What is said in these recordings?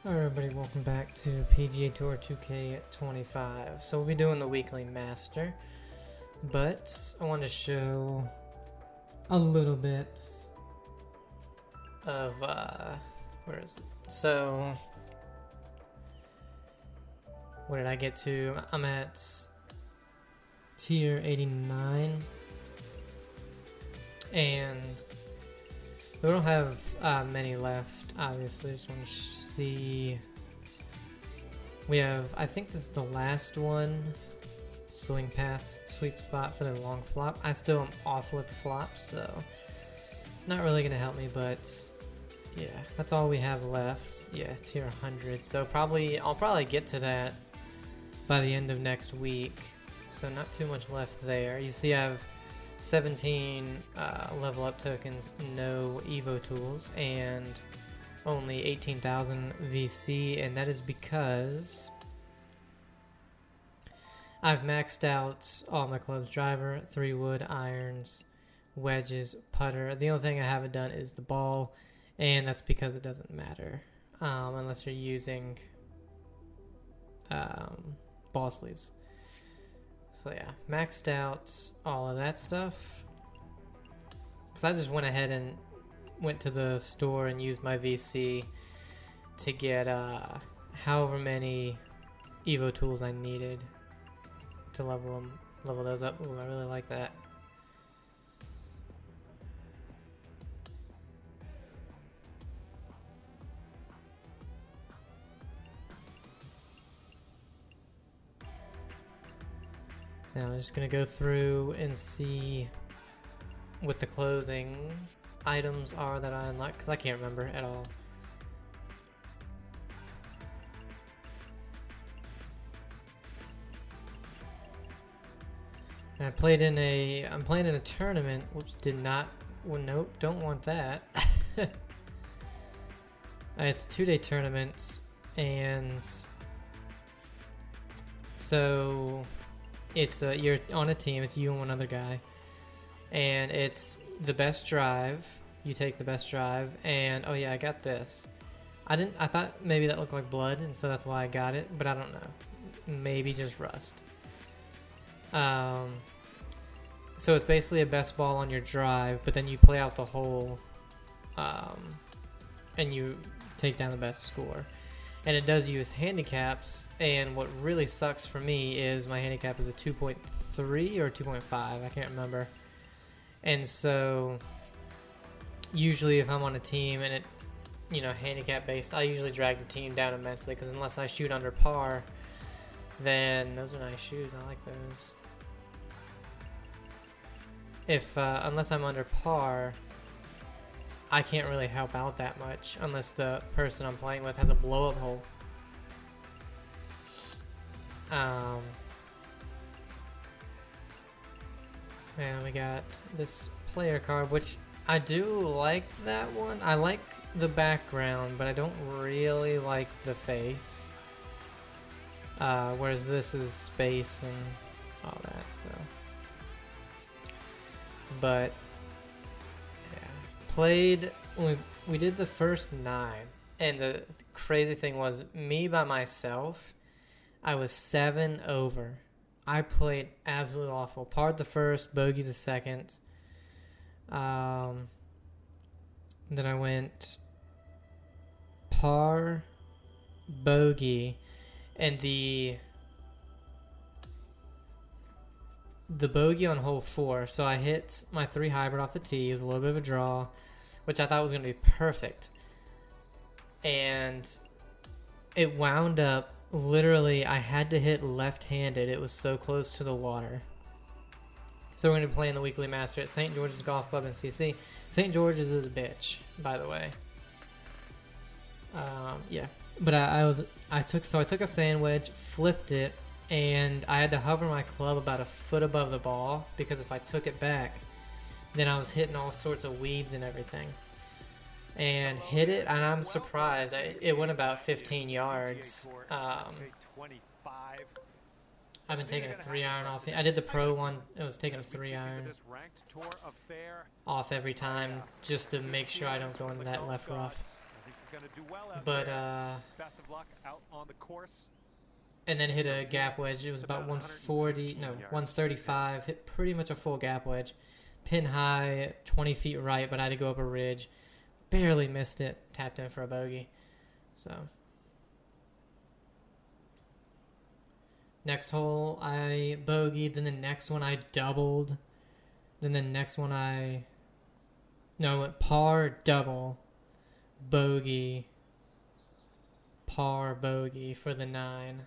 Alright everybody, welcome back to PGA Tour 2K25. So we'll be doing the weekly master, but I want to show a little bit of, where is it? So, what did I get to? I'm at tier 89, and we don't have many left, obviously. Just want to see. We have, I think this is the last one. Swing path, sweet spot for the long flop. I still am awful at the flops, so it's not really going to help me, but yeah, that's all we have left. Yeah, tier 100. So I'll probably get to that by the end of next week. So not too much left there. You see I have 17 level up tokens, no Evo tools, and only 18,000 VC, and that is because I've maxed out all my clubs: driver, 3-wood, irons, wedges, putter. The only thing I haven't done is the ball, and that's because it doesn't matter unless you're using ball sleeves. So yeah, maxed out all of that stuff. Because I just went ahead and went to the store and used my VC to get however many Evo tools I needed to level those up. Ooh, I really like that. Now I'm just gonna go through and see what the clothing items are that I unlock, because I can't remember at all. And I'm playing in a tournament. Whoops, did not. Well, nope, don't want that. It's a 2-day tournament, and so it's you're on a team. It's you and one other guy, and it's the best drive. You take the best drive, and oh yeah, I got this. I thought maybe that looked like blood, and so that's why I got it, but I don't know. Maybe just rust. So it's basically a best ball on your drive, but then you play out the hole, and you take down the best score. And it does use handicaps, and what really sucks for me is my handicap is a 2.3 or 2.5, I can't remember. And so usually if I'm on a team and it's, you know, handicap based, I usually drag the team down immensely, because unless I shoot under par, then those are nice shoes. I like those. If unless I'm under par, I can't really help out that much unless the person I'm playing with has a blow-up hole. And we got this player card, which I do like that one. I like the background, but I don't really like the face. Whereas this is space and all that, so. But played, we did the first 9, and the crazy thing was, me by myself, I was 7 over. I played absolutely awful. Parred the first, bogey the second. Then I went par, bogey, and the bogey on hole 4, so I hit my 3 hybrid off the tee. It was a little bit of a draw, which I thought was going to be perfect. And it wound up, literally, I had to hit left-handed. It was so close to the water. So we're going to be playing the weekly master at St. George's Golf Club in CC. St. George's is a bitch, by the way. Yeah. But I took a sand wedge, flipped it, and I had to hover my club about a foot above the ball, because if I took it back, then I was hitting all sorts of weeds and everything. And hit it, and I'm surprised. It went about 15 yards. I've been taking a 3-iron off. I did the pro one. It was taking a 3-iron off every time, just to make sure I don't go into that left rough. Gonna do well out but there. Best of luck out on the course. and then hit a gap wedge. It was about 140, no, 135. Hit pretty much a full gap wedge. Pin high, 20 feet right, but I had to go up a ridge. Barely missed it. Tapped in for a bogey. So next hole I bogeyed. Then the next one I doubled. Then the next one I went par, double, bogey, par, bogey for the 9.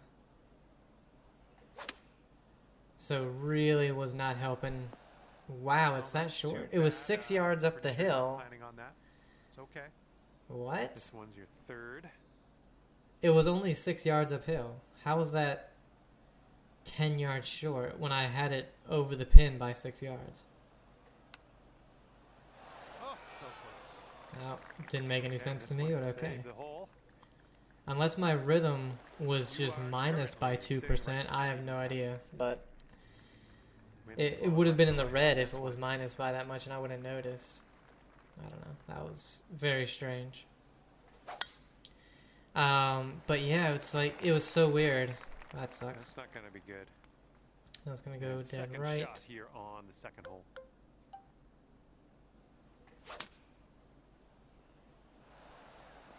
So really was not helping. Wow, it's that short. It was 6 yards up the hill. It's okay. What? This one's your 3rd. It was only 6 yards uphill. How was that 10 yards short when I had it over the pin by 6 yards? Oh, so close. No, didn't make any sense to me, but okay. The hole. Unless my rhythm was just minus by 2%, I have no idea. But it would have been in the red if it was minus by that much and I would have noticed. I don't know. That was very strange. But yeah, it's like, it was so weird. That sucks. That's not going to be good. I was going to go dead second right. Shot here on the second hole.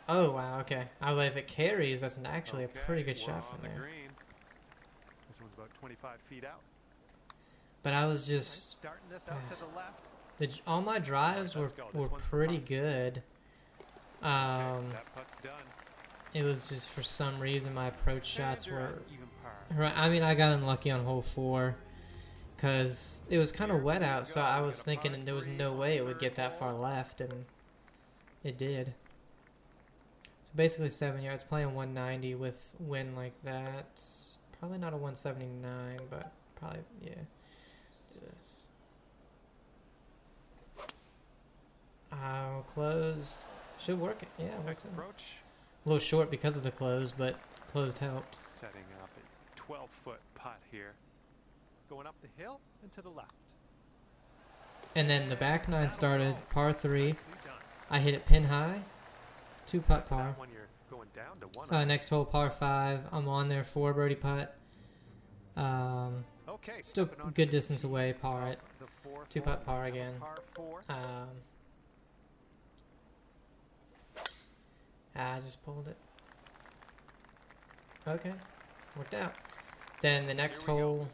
Oh, wow, okay. I was like, if it carries, that's actually a pretty good shot from there. Green. This one's about 25 feet out. But I was just... Starting this out to the left. All my drives were pretty good. That putt's done. It was just for some reason my approach shots were... I mean, I got unlucky on hole 4 because it was kind of wet out, so I was thinking there was no way it would get that far left, and it did. So basically 7 yards, playing 190 with wind like that. Probably not a 179, but probably, yeah. Do this. Closed. Should work. Yeah, it works out. A little short because of the close, but closed helped. Setting up a 12-foot putt here. Going up the hill and to the left. And then the back 9 started, par 3. I hit it pin high. 2-putt par. Next hole, par 5. I'm on there, 4 birdie putt. Still good distance away, par it. 2-putt par again. I just pulled it. Okay, worked out. Then the next hole,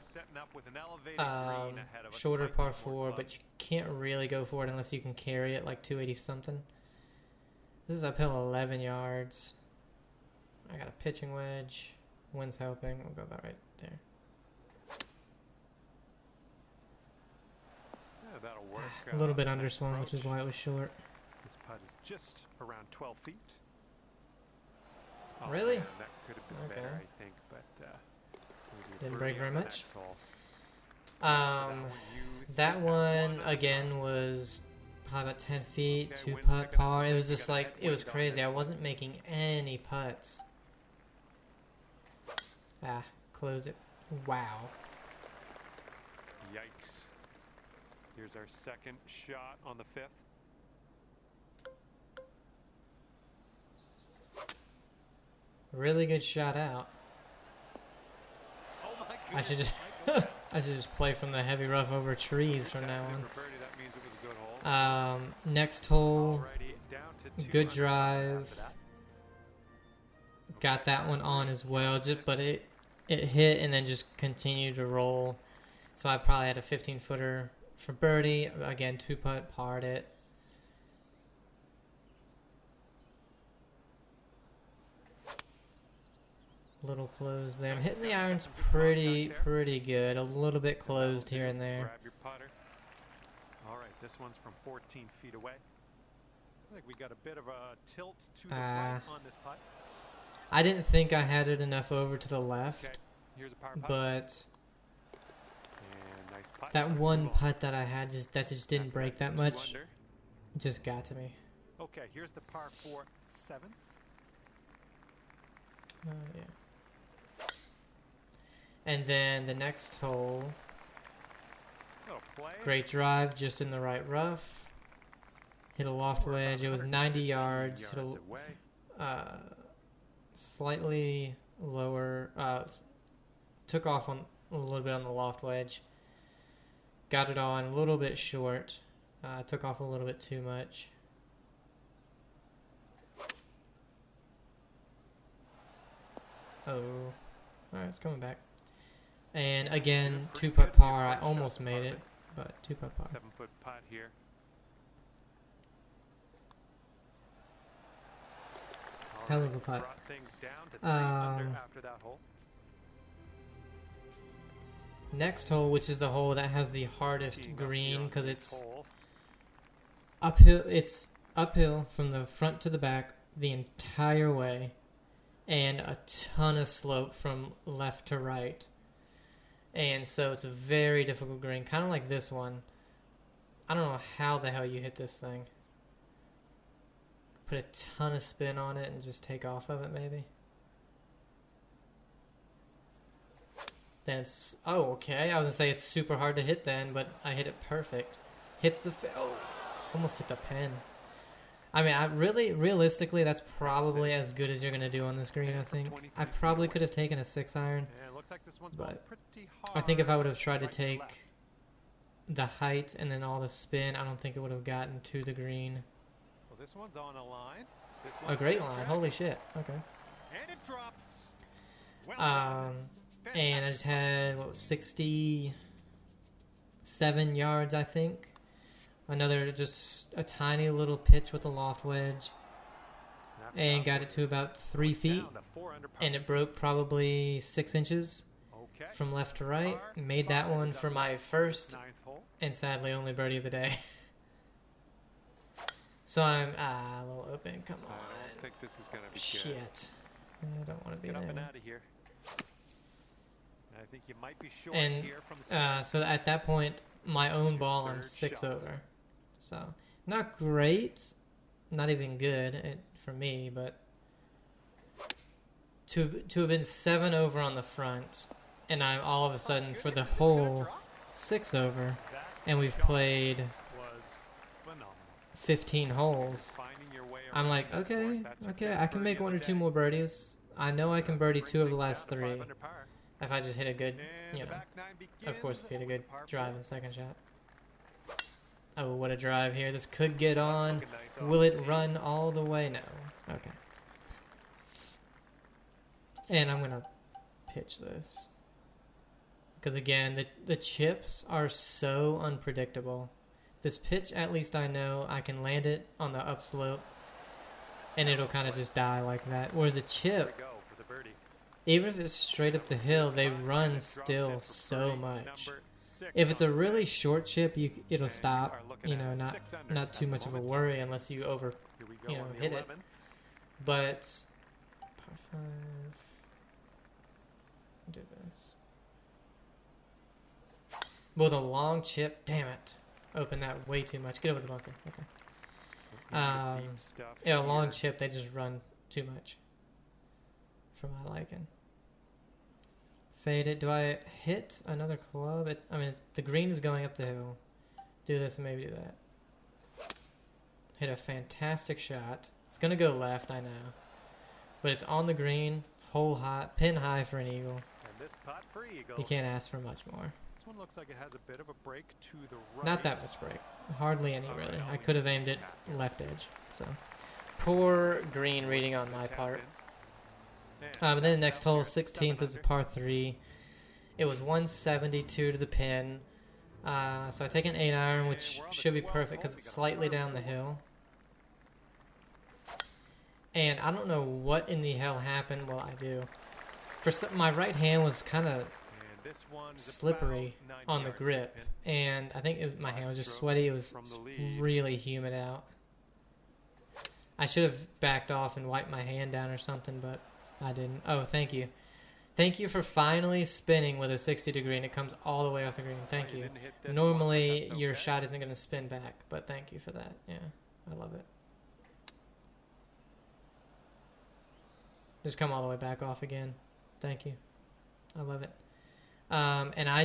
shorter par 4, but you can't really go for it unless you can carry it like 280 something. This is uphill 11 yards. I got a pitching wedge. Wind's helping. We'll go about right there. Yeah, that'll work. A little bit underswung, which is why it was short. This putt is just around 12 feet. Oh, really? Man, that could have been better, I think, but didn't break very much. That one again was probably about 10 feet, 2-putt par. It was just like, it was crazy. I wasn't making any putts. Close it. Wow. Yikes. Here's our second shot on the 5th. Really good shot out. Oh my I should just I should just play from the heavy rough over trees from now on. Next hole, good drive. Got that one on as well, but it hit and then just continued to roll. So I probably had a 15-footer for birdie. Again, 2-putt, parred it. Little closed there. I'm hitting the irons pretty good. A little bit closed here and there. Grab your putter. All right, this one's from 14 feet away. I think we got a bit of a tilt to the right on this putt. I didn't think I had it enough over to the left. Okay. Here's a par putt. But and nice putt. That one putt that I had just didn't break that much. It just got to me. Okay, here's the par 4 7th. Yeah. And then the next hole, great drive, just in the right rough. Hit a loft wedge. It was 90 yards. slightly lower. Took off on a little bit on the loft wedge. Got it on a little bit short. Took off a little bit too much. Oh. Alright, it's coming back. And again, 2-putt par. I almost made it, but 2-putt par. 7-foot putt here. Hell of a putt. Brought things down to 3 under after that hole. Next hole, which is the hole that has the hardest Teeing up green here on because the it's hole. uphill. It's uphill from the front to the back the entire way, and a ton of slope from left to right. And so it's a very difficult green, kind of like this one. I don't know how the hell you hit this thing. Put a ton of spin on it and just take off of it, maybe. Then it's, oh, okay. I was gonna say it's super hard to hit then, but I hit it perfect. Hits the, oh, almost hit the pin. I mean, realistically, that's probably as good as you're gonna do on this green. I think I probably could have taken a 6-iron, but I think if I would have tried to take the height and then all the spin, I don't think it would have gotten to the green. Well, this one's on a line. A great line. Holy shit. Okay. And it drops. And I just had, what, 67 yards, I think. Another, just a tiny little pitch with a loft wedge. And got it to about 3 feet. And it broke probably 6 inches from left to right. Made that one for my first and sadly only birdie of the day. So I'm a little open. Come on. I think this is gonna be shit. I don't want to be Get there. up and out of here. I think you might be short And here from the so at that point, my own ball, I'm 6 over. So not great, not even good for me, but to have been 7 over on the front, and I'm all of a sudden for the whole 6 over, and we've played 15 holes. I'm like, okay, I can make 1 or 2 more birdies. I know I can birdie 2 of the last 3 if I just hit a good, you know, of course, if you hit a good drive in the second shot. Oh, what a drive here. This could get on. Will it run all the way? No. Okay. And I'm going to pitch this. Because again, the chips are so unpredictable. This pitch, at least I know I can land it on the upslope and it'll kind of just die like that. Whereas a chip, even if it's straight up the hill, they run still so much. If it's a really short chip, it'll stop. You know, not too much of a worry unless you hit it. But par 5. Do this. With a long chip, damn it. Open that way too much. Get over the bunker. Okay. Yeah, a long chip, they just run too much for my liking. Fade it. Do I hit another club? The green is going up the hill. Do this and maybe do that. Hit a fantastic shot. It's going to go left, I know. But it's on the green, hole high, pin high for an eagle. And this putt for eagle. You can't ask for much more. This one looks like it has a bit of a break to the right. Not that much break. Hardly any, really. I could have aimed it left edge. So, poor green reading on my part. But then the next hole, 16th, is a par 3. It was 172 to the pin. So I take an 8-iron, which should be perfect because it's slightly down the hill. And I don't know what in the hell happened. Well, I do. My right hand was kind of slippery on the grip, and I think my hand was just sweaty. It was really humid out. I should have backed off and wiped my hand down or something, but I didn't. Oh, thank you. Thank you for finally spinning with a 60 degree and it comes all the way off the green. Thank you. Normally your shot isn't going to spin back, but thank you for that. Yeah, I love it. Just come all the way back off again. Thank you. I love it. And I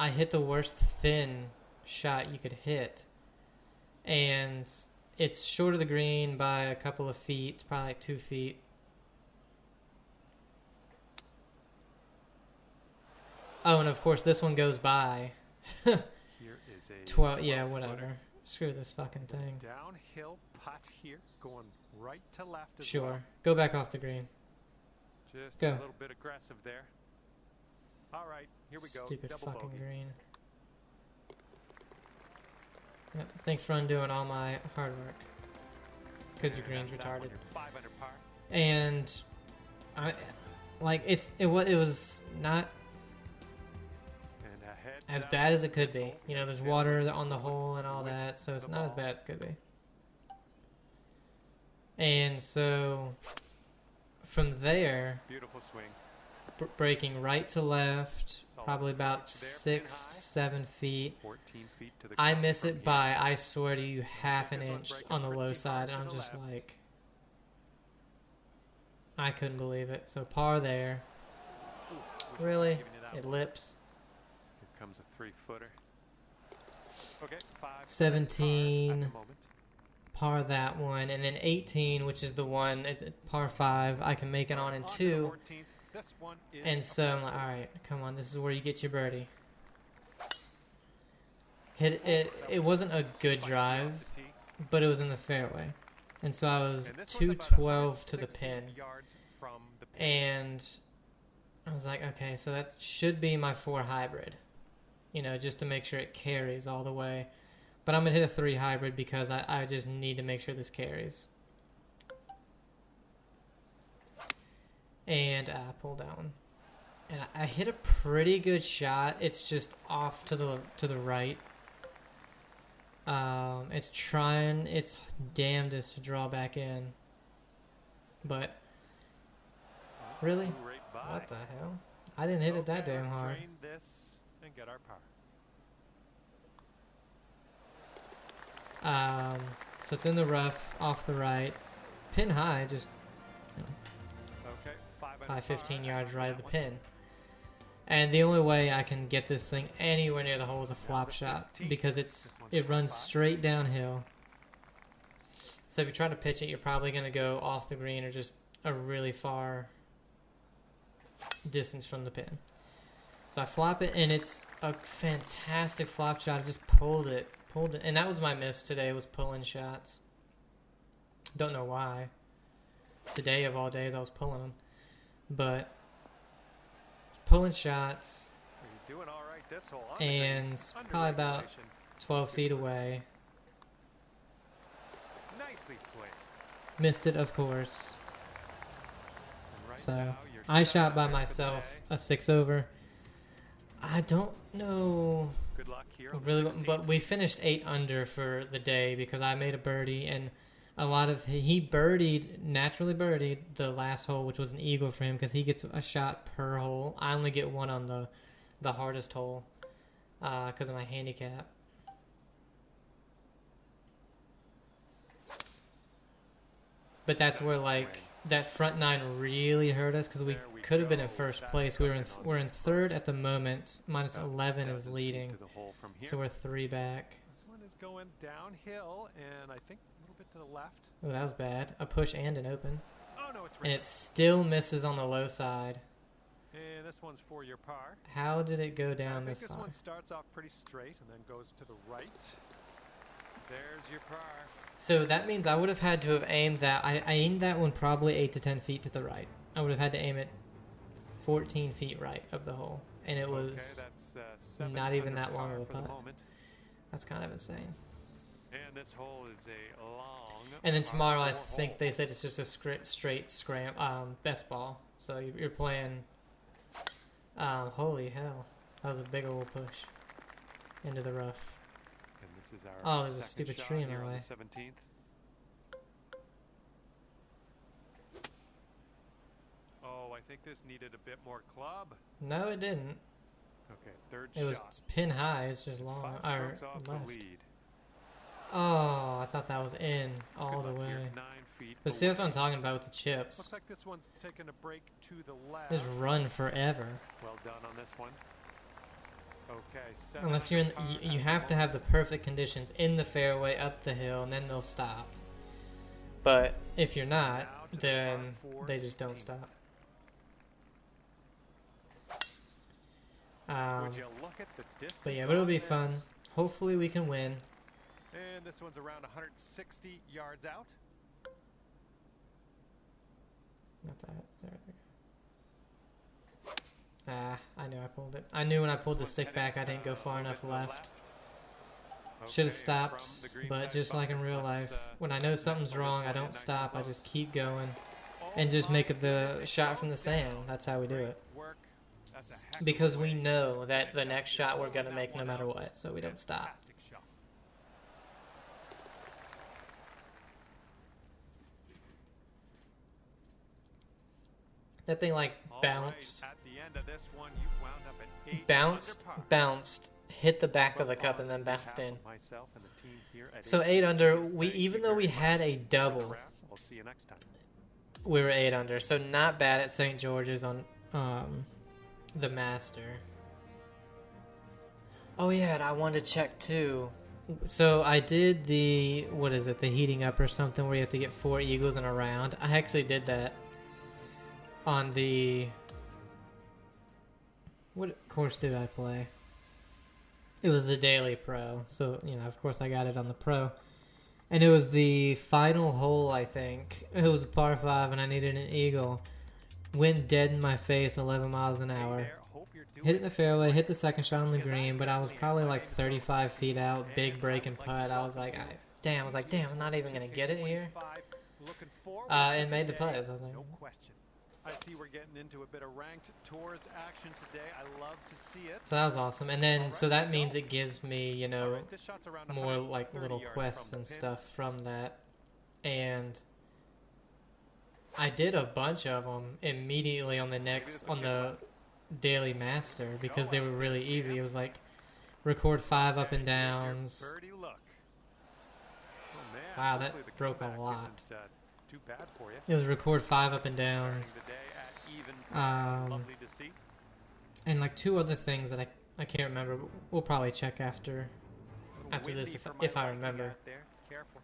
hit the worst thin shot you could hit. And it's short of the green by a couple of feet. It's probably like 2 feet. Oh, and of course this one goes by. Here is a 12, yeah, 12-footer. whatever. Screw this fucking thing. Downhill putt here, going right to left as Sure. well. Go back off the green. Just Go. a little bit aggressive there. All right, here we go. Stupid Double fucking bogey. green. Yep, thanks for undoing all my hard work. Because your green's And that one, retarded. you're 5 under par. And I like it was not And ahead as bad as it could be. You know, there's water on the hole and all that, so it's not as bad as it could be. And so from there, Beautiful swing. breaking right to left, Solid probably about approach there, 6, pin high. 7 feet. 14 feet to the I green miss from it here. by, I swear to you, half an This one's inch breaking on the low pretty side, and hard I'm to the just left. like, I couldn't believe it. So par there. Ooh, wish I Really? would've given you that It one. lips. Here comes a 3-footer. Okay, 5. 17. At the moment. Par that one, and then 18, which is the one, it's a par 5, I can make it on in to the 2. 14th. This one is And a so I'm like, par alright, come on, this is where you get your birdie. Hit it, it wasn't a good spicy off drive, the tee. but it was in the fairway. And so I was And this one's about 212 to the 160 pin. yards from the pin. And I was like, okay, so that should be my 4 hybrid. You know, just to make sure it carries all the way. But I'm going to hit a 3 hybrid because I just need to make sure this carries. And I pulled that one. And I hit a pretty good shot. It's just off to the right. It's trying its damnedest to draw back in. But really? Flew right by. What the hell? I didn't hit it that Okay, damn let's hard. drain this and get our par. So it's in the rough, off the right. Pin high, just Okay, 5 under probably 15 par yards after right of that the one. pin. And the only way I can get this thing anywhere near the hole is a flop the shot 15. because This one's it par runs 5. straight downhill. So if you try to pitch it, you're probably going to go off the green or just a really far distance from the pin. So I flop it, and it's a fantastic flop shot. I just pulled it, and that was my miss today, was pulling shots. Don't know why. Today of all days, I was pulling them, but pulling shots, You're doing all right this hole. On the and green, under probably about regulation. 12 feet away. Nicely played. Missed it, of course. And right So now, you're I 7 shot by under for the myself day. a 6 over. I don't know Good luck here. On really, the 16th. but we finished 8 under for the day because I made a birdie, and a lot of he naturally birdied the last hole, which was an eagle for him because he gets a shot per hole. I only get one on the hardest hole because of my handicap. But that's where Nice like swing. that front 9 really hurt us because we There we could have been in go. first That's place. We're in cooking on we're in this third approach. at the moment. Minus About 11 is 1,000 feet leading, to the hole from here. so we're 3 back. This one is going downhill, and I think a little bit to the left. Oh, that was bad. A push and an open, Oh no, it's and right. it still misses on the low side. And this one's for your par. How did it go I down think this this far? one starts off pretty straight and then goes to the right. There's your par. So that means I would have had to have aimed that. I aimed that one probably 8 to 10 feet to the right. I would have had to aim it 14 feet right of the hole, and it was. Okay, that's 7 not even under that long par of a for the putt. moment. That's kind of insane. And this hole is a long. And then par tomorrow, I 4 think hole. they said it's just a straight best ball. So you're playing. Holy hell, that was a big old push into the rough. And this is our Oh, there's a second stupid shot tree in here my on way. the 17th. Oh, I think this needed a bit more club. No, it didn't. Okay, third It was shot. pin high. It's just long. 5 Or strokes off left. the lead. Oh, I thought that was in all Good the luck here, way. 9 feet But see, that's what I'm away. talking about with the chips. Looks like this one's taking a break to the left. Just run forever. Well done on this one. Okay, Unless you're in, you have to have the perfect conditions in the fairway up the hill, and then they'll stop. But if you're not, then they just don't stop. Would you look at the distance? But yeah, but it'll be fun. Hopefully we can win. And this one's around 160 yards out. Not that. There we go. Ah, I knew I pulled it. I knew when I pulled the stick back I didn't go far enough left. Should have stopped, but just like in real life, when I know something's wrong, I don't stop. I just keep going and just make the shot from the sand. That's how we do it. Because we know that the next shot we're going to make no matter what, so we don't stop. That thing like bounced, bounced, hit the back of the cup and then bounced in. So 8 under, even though we had a double, we were 8 under. So not bad at St. George's on the Master. Oh yeah, and I wanted to check too. So I did the, what is it, the heating up or something where you have to get 4 eagles in a round. I actually did that on the, what course did I play? It was the Daily Pro. So, you know, of course I got it on the Pro. And it was the final hole, I think. It was a par 5 and I needed an eagle. Wind dead in my face, 11 miles an hour. Hit it in the fairway, hit the second shot on the green, but I was probably like 35 feet out, big break and putt. I was like, damn, I'm not even going to get it here. And made the putt. So I was like, I see we're getting into a bit of ranked tours action today. I love to see it. So that was awesome. And then, so that means it gives me, you know, more like little quests and stuff from that. And I did a bunch of them immediately on the next, on the Daily Master because they were really easy. It was like record 5 up and downs. Wow, that broke a lot. Too bad for you. It was record 5 up and downs. And like 2 other things that I can't remember. But we'll probably check after this if I remember. Careful.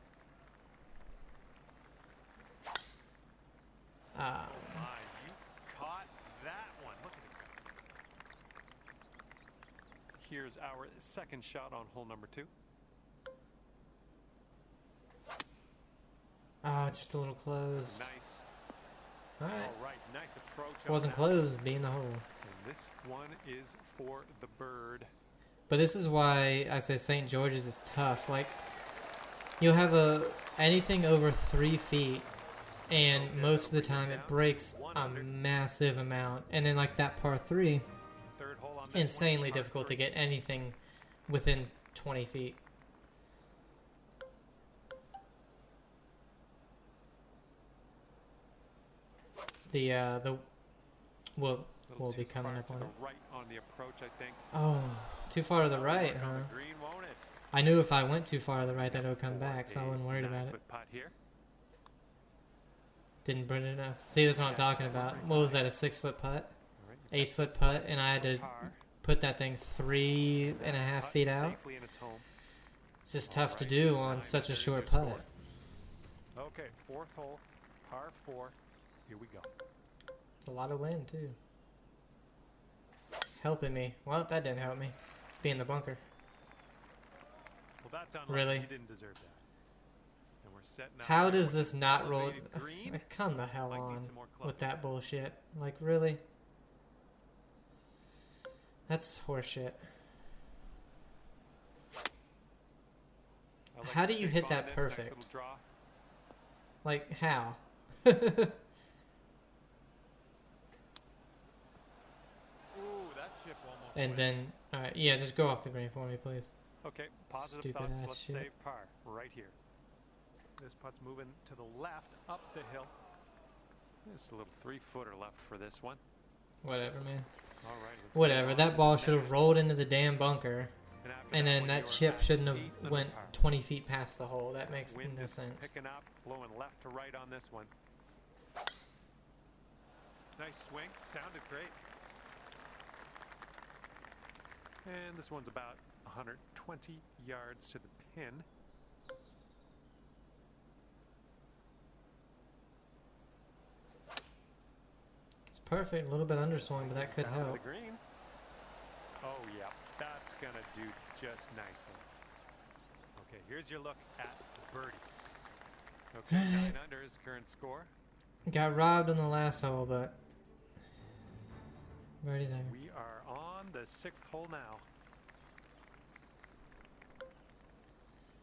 You caught that one. Look at it. Here's our second shot on hole number 2. Oh, just a little close. Nice. All right. Nice approach. It wasn't close, being the hole. And this one is for the bird. But this is why I say St. George's is tough. Like, you'll have anything over 3 feet, and most of the time it breaks a massive amount. And then like that par 3, insanely difficult to get anything within 20 feet. We'll be coming up on it. Right on the approach, I think. Oh, too far to the right, huh? I knew if I went too far to the right that it would come back, so I wasn't worried about it. Didn't burn it enough. See, that's what I'm talking about. What was that, a 6-foot putt? 8-foot putt, and I had to put that thing 3.5 feet out. It's just tough to do on such a short putt. Okay, 4th hole, par 4. Here we go. A lot of wind, too. Helping me. Well, that didn't help me. Be in the bunker. Well, that's unlucky. Really? You didn't deserve that. And we're setting up. How does this not roll? Like, come the hell on with that bullshit. Like, really? That's horseshit. How do you hit that perfect? Like, how? And then, alright, yeah, just go off the green for me, please. Okay, positive Stupid thoughts. ass Let's shit. save par right here. This putt's moving to the left, up the hill. Just a little 3-footer left for this one. Whatever, man. All right. Whatever. That ball should have rolled into the damn bunker, and then that chip shouldn't have went 20 feet past the hole. That makes no sense. Picking up, blowing left to right on this one. Nice swing. Sounded great. And this one's about 120 yards to the pin. It's perfect. A little bit underswing, but that could Down to help. the green. Oh, yeah. That's going to do just nicely. Okay, here's your look at the birdie. Okay, 9 under is the current score. Got robbed on the last hole, but birdie there. We are on the 6th hole now.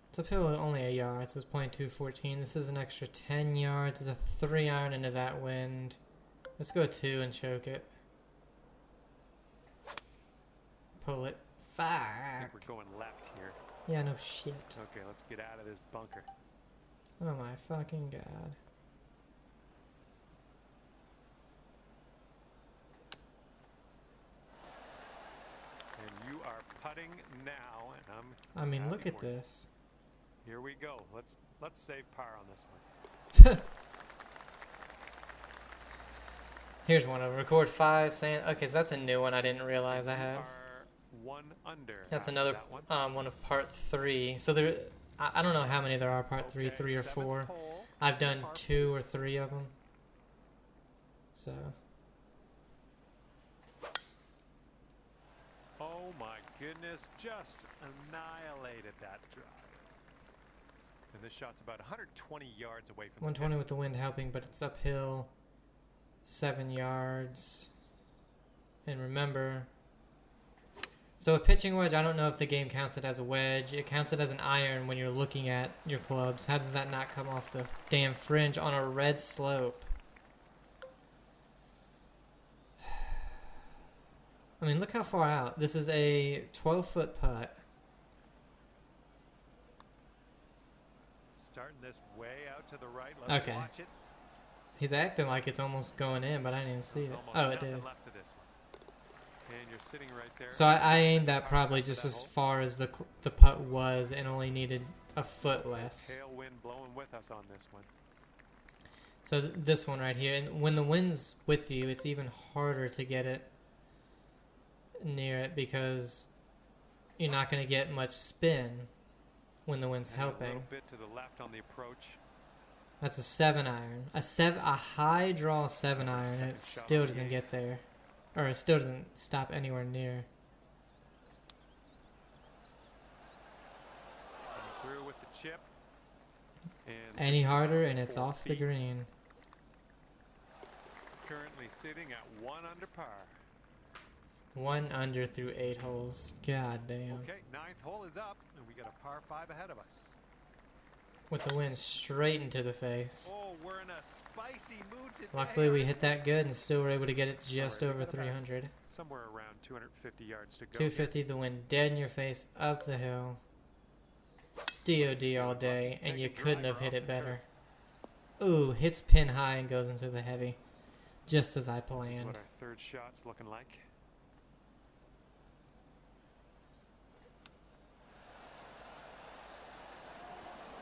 It's uphill only a yard, so it's playing 214. This is an extra 10 yards. It's a 3-iron into that wind. Let's go 2 and choke it. Pull it. Fuck. I think we're going left here. Yeah, no shit. Okay, let's get out of this bunker. Oh my fucking god. And you are putting now, and I mean, happy look at for you. this. Here we go. Let's save par on this one. Here's one of record 5 saying okay, so that's a new one I didn't realize I You have. are 1 under. That's after another that one. one of part 3. So there I don't know how many there are, part 3, Okay, 3 or 7th 4. hole, I've done par 2 or 3 of them. So Oh my goodness, just annihilated that drive. And this shot's about 120 yards away from 120 the with the wind helping, but it's uphill 7 yards. And remember, so a pitching wedge, I don't know if the game counts it as a wedge. It counts it as an iron when you're looking at your clubs. How does that not come off the damn fringe on a red slope? I mean, look how far out. This is a 12-foot putt. Starting this way out to the right. Let's Okay. watch it. He's acting like it's almost going in, but I didn't see There's it. almost Oh, it nothing did. left of this one. And you're sitting right there. So I aimed that probably After just that as hole. far as the putt was and only needed a foot less. Tailwind blowing with us on this one. So this one right here, and when the wind's with you, it's even harder to get it near it because you're not going to get much spin when the wind's And a helping. little bit to the left on the approach. That's a 7-iron, a high draw 7-iron, and it Second shot still on the doesn't eighth. get there, or it still doesn't stop anywhere near. Coming through with the chip. And Any this is harder, about and it's 4 off the feet. green. Currently sitting at 1 under par. 1 under through 8 holes. God damn. Okay, 9th hole is up, and we got a par 5 ahead of us. With the wind straight into the face. Oh, we're in a spicy mood today. Luckily, we hit that good and still were able to get it just Alright, we over got about 300. Somewhere around 250 yards to go. 250, the wind dead in your face, up the hill. It's DOD all day, and you couldn't have hit it better. Ooh, hits pin high and goes into the heavy. Just as I This is planned. what our third shot's looking like.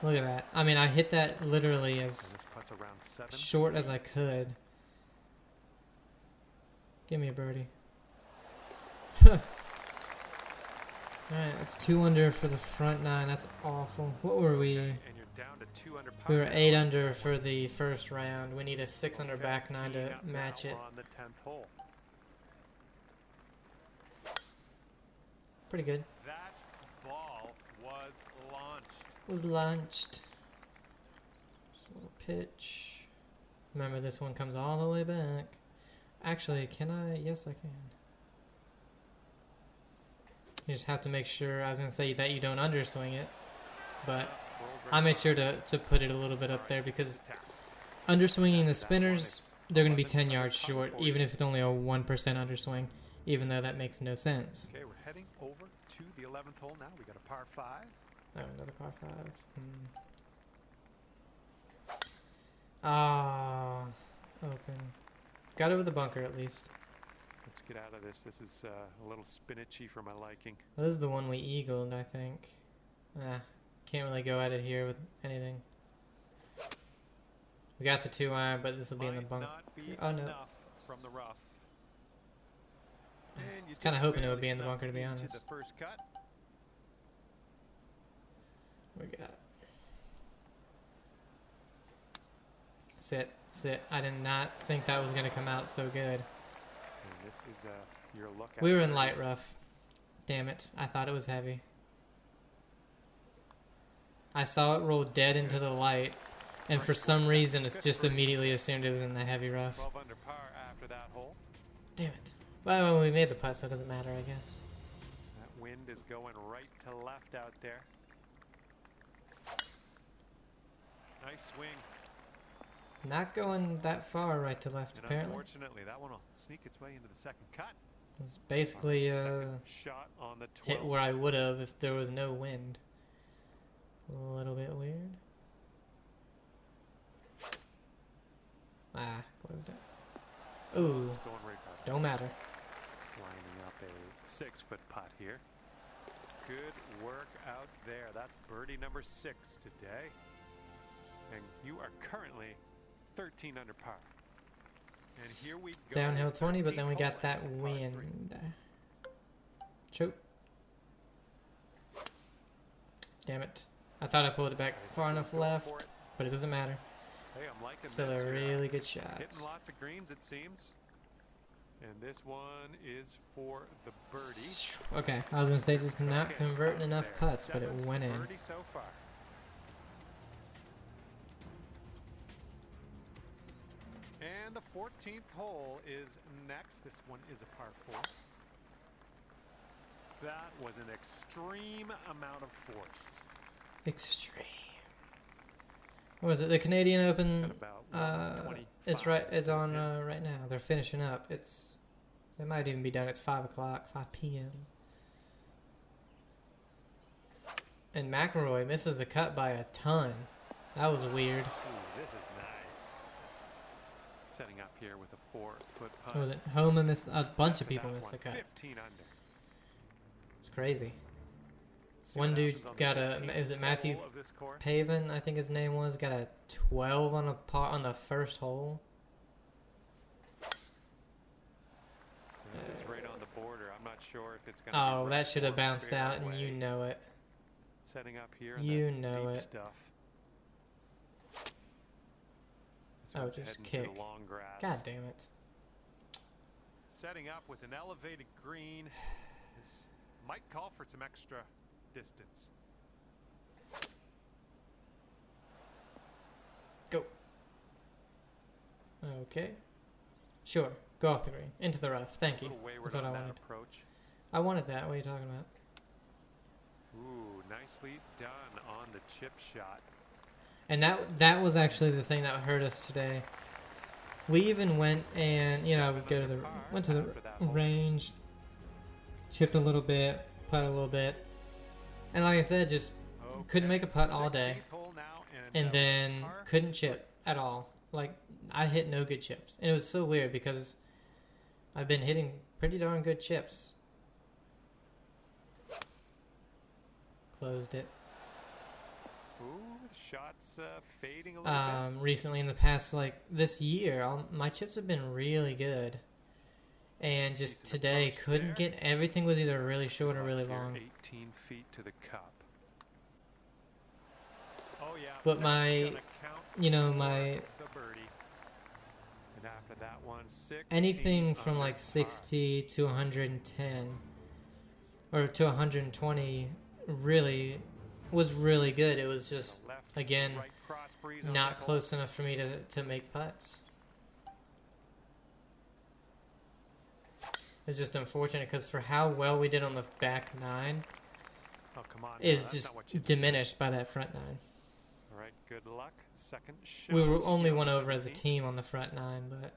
Look at that. I mean, I hit that literally And as this putt's around 7. short as I could. Give me a birdie. Alright, that's 2 under for the front 9. That's awful. What were we? Okay, and you're down to 2 under par. We were now. 8 under for the first round. We need a 6 under Okay, back 9 teeing to up match now it. on the 10th hole. Pretty good. That ball was launched. Was launched. Just a little pitch. Remember, this one comes all the way back. Actually, can I? Yes, I can. You just have to make sure, I was going to say that you don't underswing it, but I made sure to put it a little bit up there because underswinging the spinners, they're going to be 10 yards short, even if it's only a 1% underswing, even though that makes no sense. Okay, we're heading over to the 11th hole now. We got a par 5. Oh, another par 5. Ah, open. Got over the bunker at least. Let's get out of this. This is a little spinachy for my liking. Well, this is the one we eagled, I think. Can't really go at it here with anything. We got the 2-iron, but this will be in the Might bunker. not be Oh, no. enough from the rough. And you was kind of just hoping it would barely be in the snuck bunker, to be into honest. the first cut. We got. Sit, sit. I did not think that was going to come out so good. And this is your look at We were in birdie. light rough. Damn it. I thought it was heavy. I saw it roll dead into the light, and for some reason, it's just immediately assumed it was in the heavy rough. 12 under par after that hole. Damn it. Well, we made the putt, so it doesn't matter, I guess. That wind is going right to left out there. Nice swing. Not going that far right to left, And apparently. unfortunately, that one will sneak its way into the second cut. It's basically Second shot on the 12. hit where I would have if there was no wind. A little bit weird. Ah, closed it. Ooh, It's going right back. don't matter. Lining up a 6-foot putt here. Good work out there. That's birdie number 6 today. And you are currently 13 under par. And here we go. Downhill 20, but then we 13th got hole that into par 3. wind. Choke. Damn it. I thought I pulled it back far enough left, but it doesn't matter. Hey, I'm liking Still this. a You're really good shot. hitting lots of greens, it seems. And this one is for the birdie. Okay, I was gonna say just not Okay, converting enough there. putts, but it 7th went in. birdie so far. And the 14th hole is next. This one is a par 4. That was an extreme amount of force. Extreme. What is it? The Canadian Open At about 125. is on right now. They're finishing up. It might even be done. It's 5 o'clock, 5 p.m. And McElroy misses the cut by a ton. That was weird. Ooh, this is nice. Setting up here with a 4-foot putt. Was it Homa missed? A bunch of After people that missed the one, cut. 15 under. It's crazy. See One what dude happens on the got a. 15th Is it Matthew hole of this course. Paven? I think his name was. Got a 12 on a par on the first hole. This is right on the border. I'm not sure if it's going Oh, that should have bounced out, and you know it. Setting up here. You in that know deep it. Stuff. This Oh, one's just heading kick. to the long grass. God damn it. Setting up with an elevated green. This might call for some extra distance. Go. Okay. Sure. Go off the green. Into the rough. Thank A you. little wayward That's what I on that wanted. approach. I wanted that. What are you talking about? Ooh, nicely done on the chip shot. And that was actually the thing that hurt us today. We even went and went to the range, chipped a little bit, putt a little bit, and like I said, just couldn't make a putt all day, 16th hole now, and then couldn't chip at all. Like I hit no good chips, and it was so weird because I've been hitting pretty darn good chips. Closed it. Ooh, shots fading a little bit. Recently in the past, like this year, my chips have been really good, and just Decent today approach couldn't there. get everything was either really short or really Here, long. 18 feet to the cup. Oh yeah. But that's my, gonna count my for the birdie. And after that one, 16 anything from under like par. 60 to 110 or to 120 really was really good. It was just Left, again right cross breeze on not this hole. close enough for me to make putts. It's just unfortunate because for how well we did on the back nine Oh, come on. now, is that's just not what you diminished by that front nine. All right, good luck. Second shot. We were only here one on over as a 17. team on the front nine, but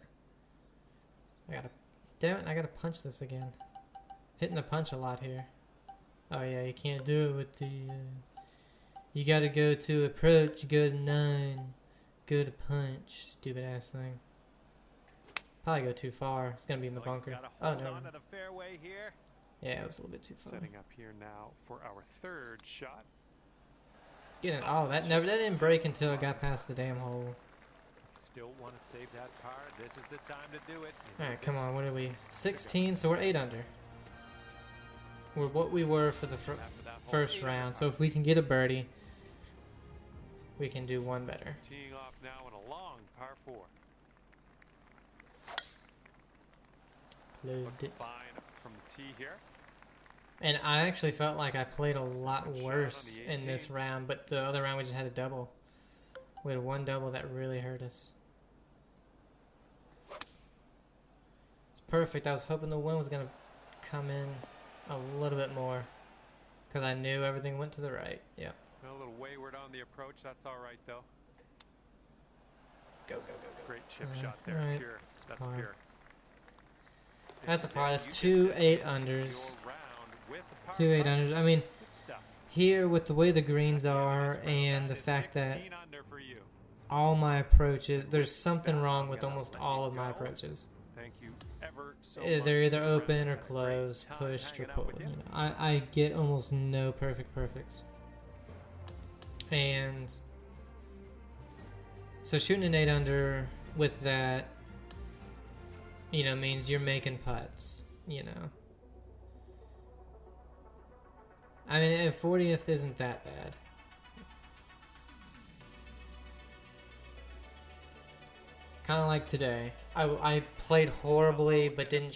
damn it, I gotta punch this again. Hitting the punch a lot here. Oh yeah, you can't do it with the. You gotta go to approach, go to 9, go to punch. Stupid ass thing. Probably go too far. It's gonna be in the Well, you bunker. gotta Oh hold no. on to the fairway here. Yeah, it was a little bit too far. Setting up here now for our third shot. Get it. Oh, that didn't break until it got past the damn hole. Still want to save that par. This is the time to do it. All right, come on. What are we? 16, so we're 8 under. we're what we were for the first round. So if we can get a birdie, we can do one better. Teeing off now in a long par 4. Closed it. Fine from the tee here. And I actually felt like I played a lot worse in this round, but the other round we just had a double. We had one double that really hurt us. It's perfect. I was hoping the wind was going to come in a little bit more because I knew everything went to the right. Yep. A little wayward on the approach. That's all right, though. Go, go, go, go. Great chip shot there. Right. Pure. That's par. pure. That's a par. That's 2 8-unders. 2 8-unders. I mean, here with the way the greens are and the fact that all my approaches, there's something wrong with almost all of my approaches. Thank you ever so They're either open or closed, pushed or pulled. You know, I get almost no perfects. And so shooting an 8 under with that, you know, means you're making putts, you know. I mean, and 40th isn't that bad. Kind of like today. I played horribly, but didn't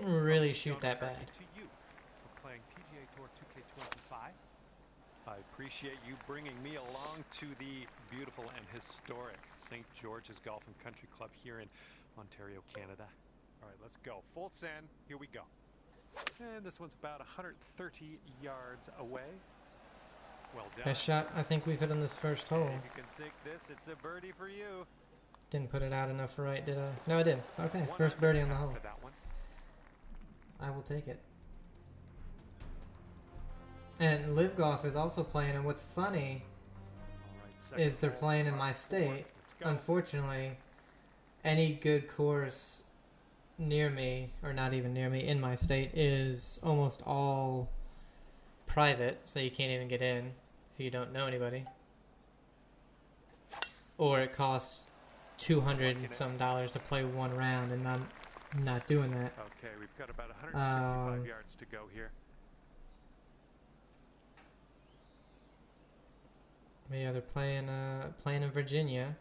really shoot that bad. For playing PGA Tour 2K25. I appreciate you bringing me along to the beautiful and historic St. George's Golf and Country Club here in Ontario, Canada. All right, let's go. Full send. Here we go. And this one's about 130 yards away. Well done. Best shot I think we've hit on this first hole. If you can sink this, it's a birdie for you. Didn't put it out enough right, did I? No, I did. Okay, first birdie on the hole. That one. I will take it. And Live Golf is also playing, and what's funny is they're playing in my state. Unfortunately, any good course near me, or not even near me, in my state is almost all private, so you can't even get in if you don't know anybody. Or it costs $200 and some to play one round, and I'm not doing that. Okay, we've got about 165 yards to go here. Yeah, they're playing in Virginia.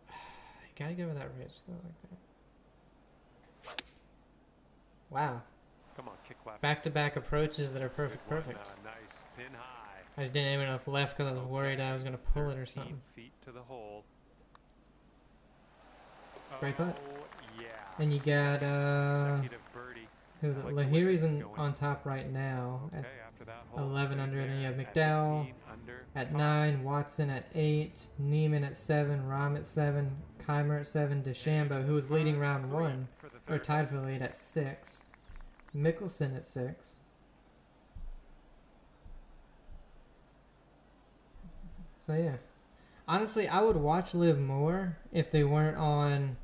You gotta get over that ridge. Go like that. Wow. Come on, kick left. Back-to-back approaches that are perfect. Nice pin high. I just didn't aim enough left because I was worried I was gonna pull it or something. Feet to the hole. Great putt. Yeah. And you got who's it? Like Lahiri's on top right now at 11 under, and then you have McDowell at 9, Watson at 8, Neiman at 7, Rahm at 7, Keimer at 7, DeChambeau, who was leading round 1, or tied for the lead at 6, Mickelson at 6. So yeah, honestly, I would watch Live more if they weren't on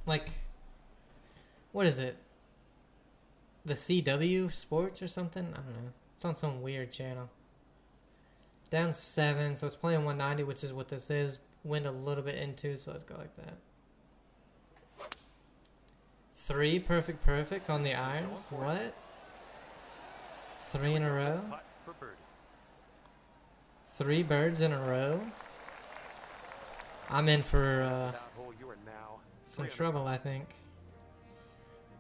like, what is it? The CW Sports or something? I don't know. It's on some weird channel. Down 7, so it's playing 190, which is what this is. Wind a little bit into, so let's go like that. 3 perfect on the irons. What? 3 in a row? 3 birds in a row? I'm in for some trouble, I think.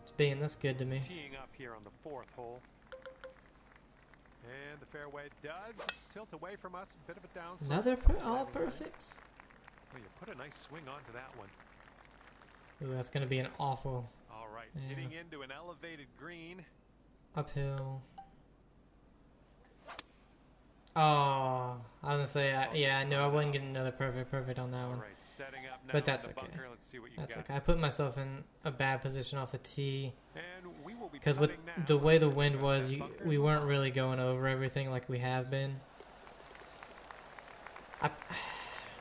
It's being this good to me. Teeing up here on the 4th hole. And the fairway does tilt away from us. A bit of a downslope. Another all perfects. Well, you put a nice swing onto that one. Ooh, that's going to be an awful... All right, hitting into an elevated green. Uphill. Oh, I was going to say, yeah, I know I wouldn't get another perfect on that one. Right, setting up now, but that's okay. Let's see what you That's got. okay. I put myself in a bad position off the tee. Because Because with the way the wind was, we weren't really going over everything like we have been. I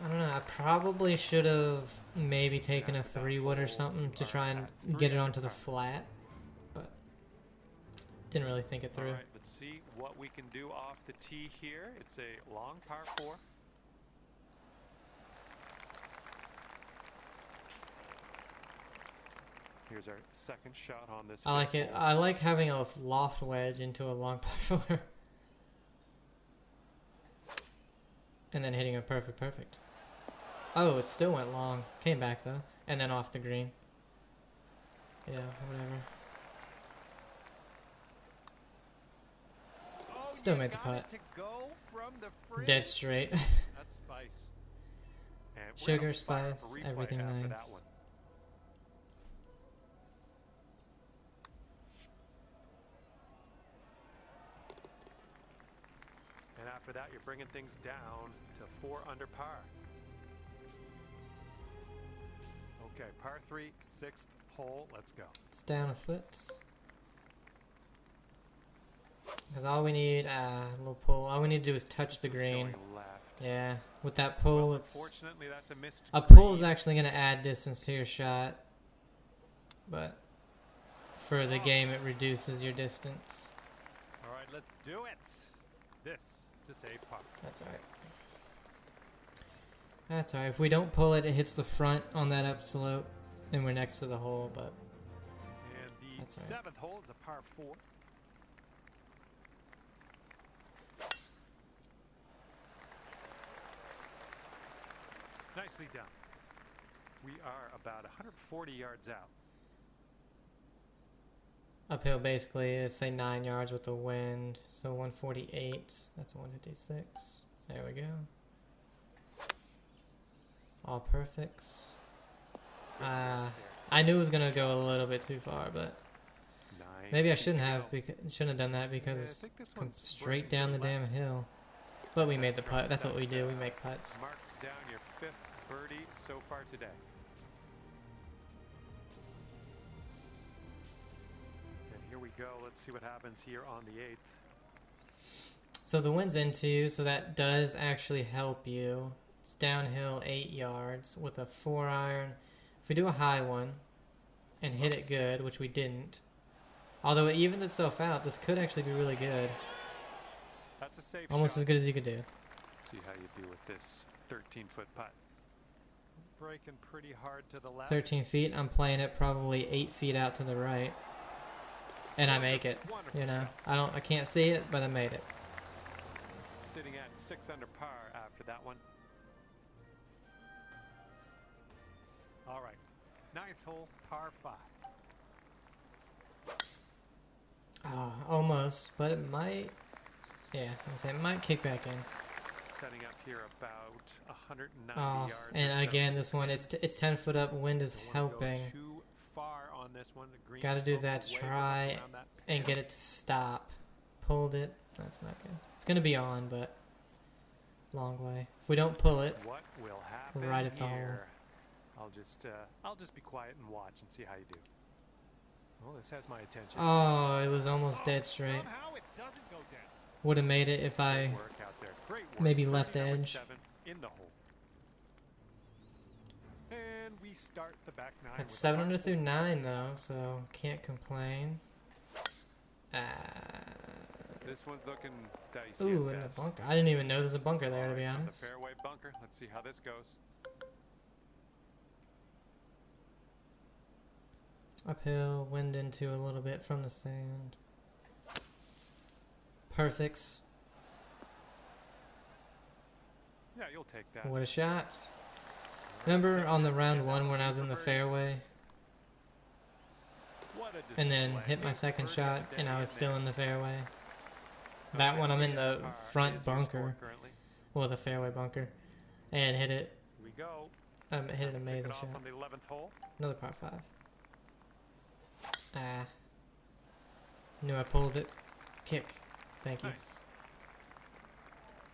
don't know. I probably should have maybe taken a 3-wood or something to try and get it onto the flat. But didn't really think it through. All right, let's see what we can do off the tee here. It's a long par 4. Here's our second shot on this. I like fifth it. hole. I like having a loft wedge into a long par four. And then hitting a perfect. Oh, it still went long. Came back though. And then off the green. Yeah, whatever. Oh, Still you made the got putt. it to go from the fringe. Dead straight. That's spice. And we're Sugar, gonna fire spice, for replay everything after nice. that one. And after that, you're bringing things down to 4 under par. Okay, par 3, 6th hole. Let's go. It's down a foot. Because all we need, a little pull. All we need to do is touch the This one's green. going left. Yeah, with that pull, Well, it's unfortunately, that's a missed a pull is green. actually going to add distance to your shot, but for the game, it reduces your distance. All right, let's do it. This to save par. That's alright. That's alright. If we don't pull it, it hits the front on that upslope, and we're next to the hole. But And the That's all right. 7th hole is a par 4. Nicely done. We are about 140 yards out. uphill, basically, is say 9 yards with the wind, so 148. That's 156. There we go. All perfects. I knew it was gonna go a little bit too far, but maybe I shouldn't have shouldn't have done that because it's come straight down the damn hill. But we made the putt. That's what we do. We make putts. Marks down your 5th birdie so far today. And here we go. Let's see what happens here on the 8th. So the wind's into you, so that does actually help you. It's downhill 8 yards with a 4-iron. If we do a high one and hit it good, which we didn't, although it evened itself out, this could actually be really good. That's a safe Almost shot. as good as you could do. See how you do with this 13-foot putt. Breaking pretty hard to the left. 13 feet. I'm playing it probably 8 feet out to the right, and I make it. Wonderful You know, shot. I can't see it, but I made it. Sitting at 6 under par after that one. All right, 9th hole, par 5. Almost, but it might. Yeah, I'm saying it might kick back in. Setting up here about 190 yards. And or so. again, this one it's 10 foot up. Wind is Don't wanna go helping. too far on this one. The green Got to do slopes that to away from us try around that and pin. get it to stop. Pulled it. That's not good. It's gonna be on, but long way. If we don't pull it, What will happen right at the hole. here? I'll just be quiet and watch and see how you do. Oh, this has my attention. oh, it was almost dead straight. Somehow it doesn't go down. Would have made it if Great I work out there. Great work. maybe Birdie left number edge. 7 in the hole. And we start the back 9. It's with a 7 par under 4. through 9 though, so can't complain. This one's looking dicey. Ooh, at in the best. bunker. I didn't even know there's a bunker there, to be All right, from honest. The fairway bunker. Let's see how this goes. Uphill, wind into a little bit from the sand. Perfects. Yeah, you'll take that. What a shot. All right, Remember so on the this round is one when I was in the birdie. fairway What a and then display. hit my second Birdie shot of the and day I was in still there. in the fairway? That Okay, one I'm in 3 the under par front is your bunker. score currently. Well, the fairway bunker. And hit it. Here we go. Hit an Kick amazing it off shot. on the 11th hole. Another par 5. Knew I pulled it. Kick. Thank you. Nice.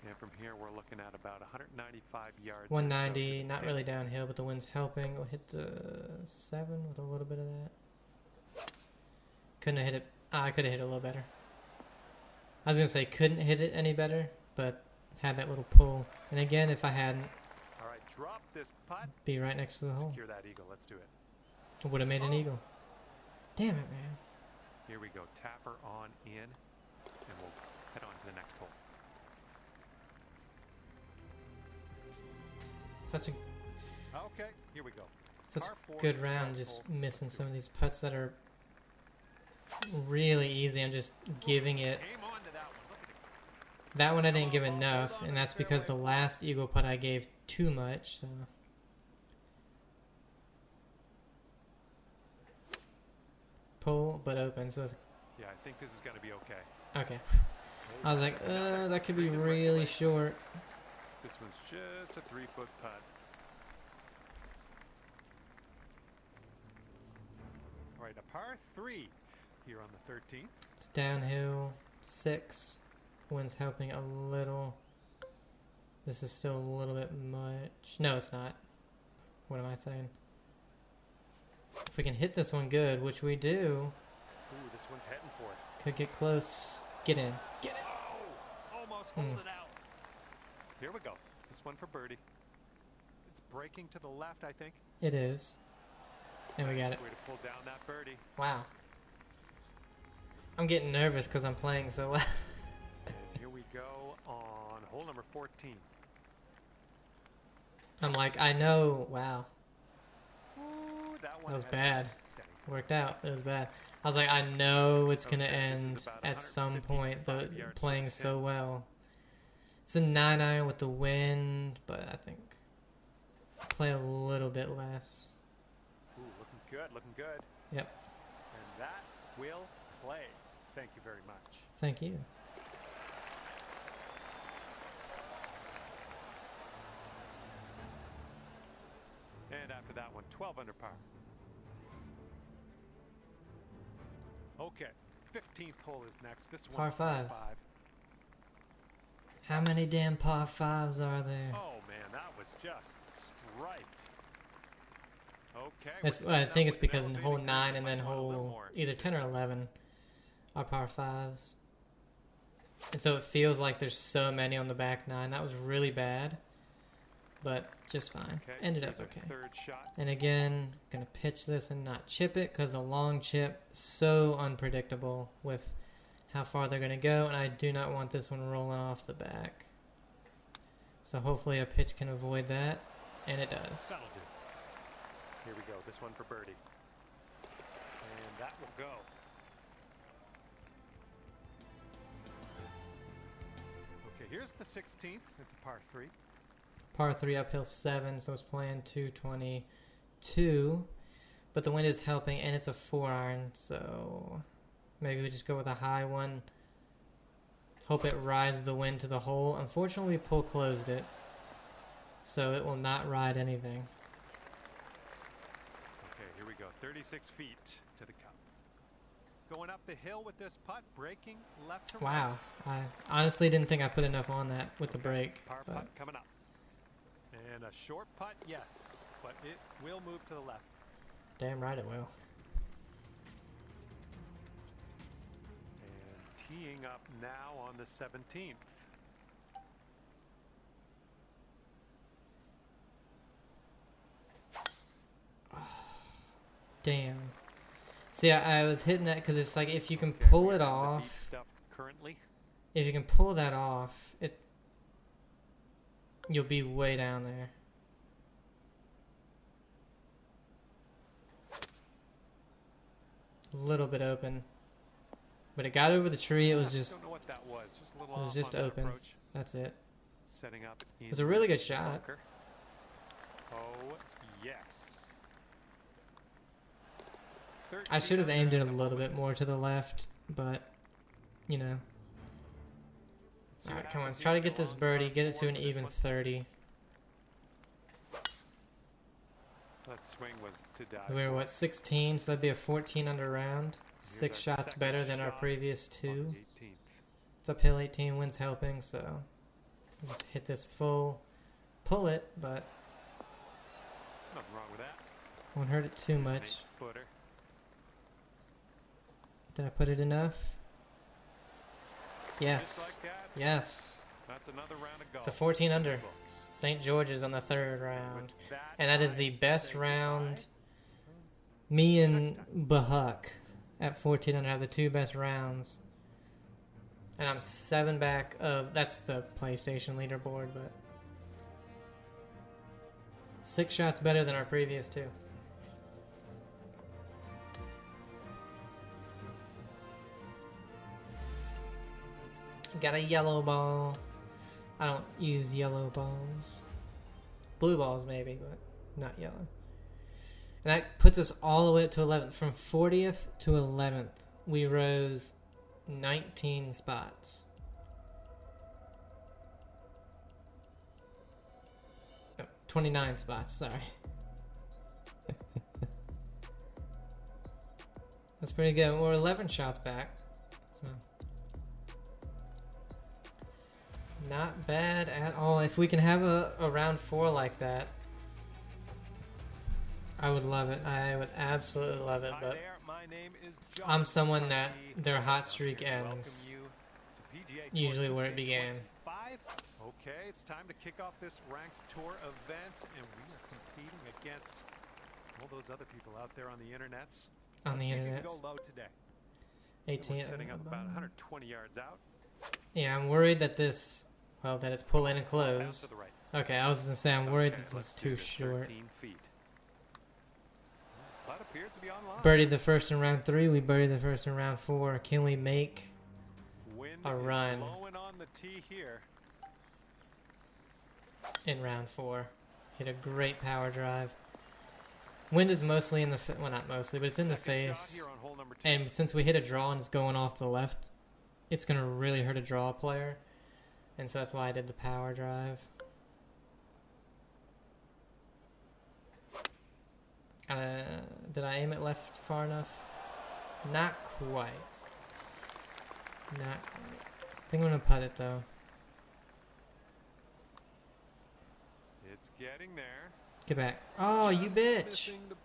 And from here, we're looking at about 195 yards. or so 190, to the not pin. really downhill, but the wind's helping. We'll hit the 7 with a little bit of that. Couldn't have hit it. I could have hit it a little better. I was going to say couldn't hit it any better, but had that little pull. And again, if I hadn't, All right, drop this putt. be right next to the hole. Secure that eagle. Let's do it. Would have made an eagle. Damn it, man. Here we go. Tapper on in, and we'll head on to the next hole. Such a... Okay, here we go. Such Par a four, good round, 12th just hole. missing some of these putts that are really easy. I'm just giving it. Came on to that one. Look at it. That one I didn't Come give on, ball, enough, hold on and to that's the because the fairway. last eagle putt I gave too much. So. Pull, but open. So it's Yeah, I think this is going to be okay. okay. I was like, Another that could be green and right really place. short. This one's just a 3-foot putt. All right, a par 3 here on the 13th. It's downhill, 6. Wind's helping a little. This is still a little bit much. No, it's not. What am I saying? If we can hit this one good, which we do, Ooh, this one's heading for it. could get close. Get in. Get in. Oh, almost hold it out. Here we go. This one for birdie. It's breaking to the left, I think. It is. And we got Nice it. way to pull down that birdie. Wow. I'm getting nervous because I'm playing so well. And here we go on hole number 14. I'm like, I know. Wow. Ooh, that one That was has bad. a steady. Worked out. It was bad. I was like, I know it's going to Okay, this is end about at some 155 point. The yards playing to the so pin. well. It's a 9-iron with the wind, but I think play a little bit less. Ooh, looking good, looking good. Yep. And that will play. Thank you very much. Thank you. And after that one, 12 under par. Okay, 15th hole is next. This Par one's five. par 5. How many damn par 5s are there? Oh man, that was just striped. Okay. It's, we're I setting think up it's with an because in hole elevated 9 green. and then Might want a little hole more either 10 or distance. 11 are par 5s. And so it feels like there's so many on the back 9. That was really bad, but just fine. Okay, Ended up here's our okay. third shot. And again, gonna pitch this and not chip it because the long chip so unpredictable with how far they're gonna go, and I do not want this one rolling off the back. So hopefully a pitch can avoid that, and it does. That'll do. Here we go. This one for birdie. And that will go. Okay, here's the 16th. It's a par 3. Par 3 uphill 7, so it's playing 222, but the wind is helping, and it's a 4-iron, so maybe we just go with a high one. Hope it rides the wind to the hole. Unfortunately, we pull closed it, so it will not ride anything. Okay, here we go. 36 feet to the cup. Going up the hill with this putt, breaking left to right. Wow, I honestly didn't think I put enough on that with the Okay, break. Par But putt coming up. And a short putt, yes, but it will move to the left. damn right it will. And teeing up now on the 17th. Damn. See, I was hitting that because it's like if you can Okay, pull we it are on the off. deep stuff currently. If you can pull that off, you'll be way down there. A little bit open, but it got over the tree. It was just, Don't know what that was. Just a little it was off just on that open. approach. That's it. Setting up. It was a really good shot. Bunker. Oh yes. I should have aimed it a under at the little bit moment. more to the left, but you know. Let's see All what right, come on, happens try to here. get this Long birdie, par get it four to an for this even one. 30. That swing was to die. We were for. what 16, so that'd be a 14 under round. Here's 6 our shots second better than our shot previous on 2. the 18th. It's uphill 18, wind's helping, so just hit this full, pull it, but Nothing wrong with that. won't hurt it too An much. 8-footer. Did I put it enough? Just Yes. like that. Yes. That's another round of golf. It's a 14 under. Books. St. George's on the 3rd round. With that, And that is I the best say round. goodbye. Me Next and time. Bahuck at 14 under have the 2 best rounds. And I'm 7 back of, that's the PlayStation leaderboard, but 6 shots better than our previous 2. Got a yellow ball. I don't use yellow balls. Blue balls maybe, but not yellow. And that puts us all the way up to 11th. From 40th to 11th, we rose 19 spots. Oh, 29 spots, sorry. That's pretty good. We're 11 shots back. So. Not bad at all. If we can have a round 4 like that, I would love it. I would absolutely love it, but I'm someone that their hot streak ends usually where it began. Okay, it's time to kick off this ranked tour event, and we are competing against all those other people out there on the internets. On the internet. Go low today. 18. We're setting up about 120 yards out. Yeah, I'm worried that this, well, that it's pull in and close. Okay, I was gonna say I'm worried that this is too short. That appears to be online. Birdied the first in round 3. We birdied the first in round 4. Can we make a run On the tee here. in round 4? Hit a great power drive. Wind is mostly in the well, not mostly, but it's in the face. And since we hit a draw and it's going off to the left, it's gonna really hurt a draw player. And so that's why I did the power drive. Did I aim it left far enough? Not quite. Not quite. I think I'm gonna putt it though. It's getting there. Get back. Oh, you Just bitch. missing the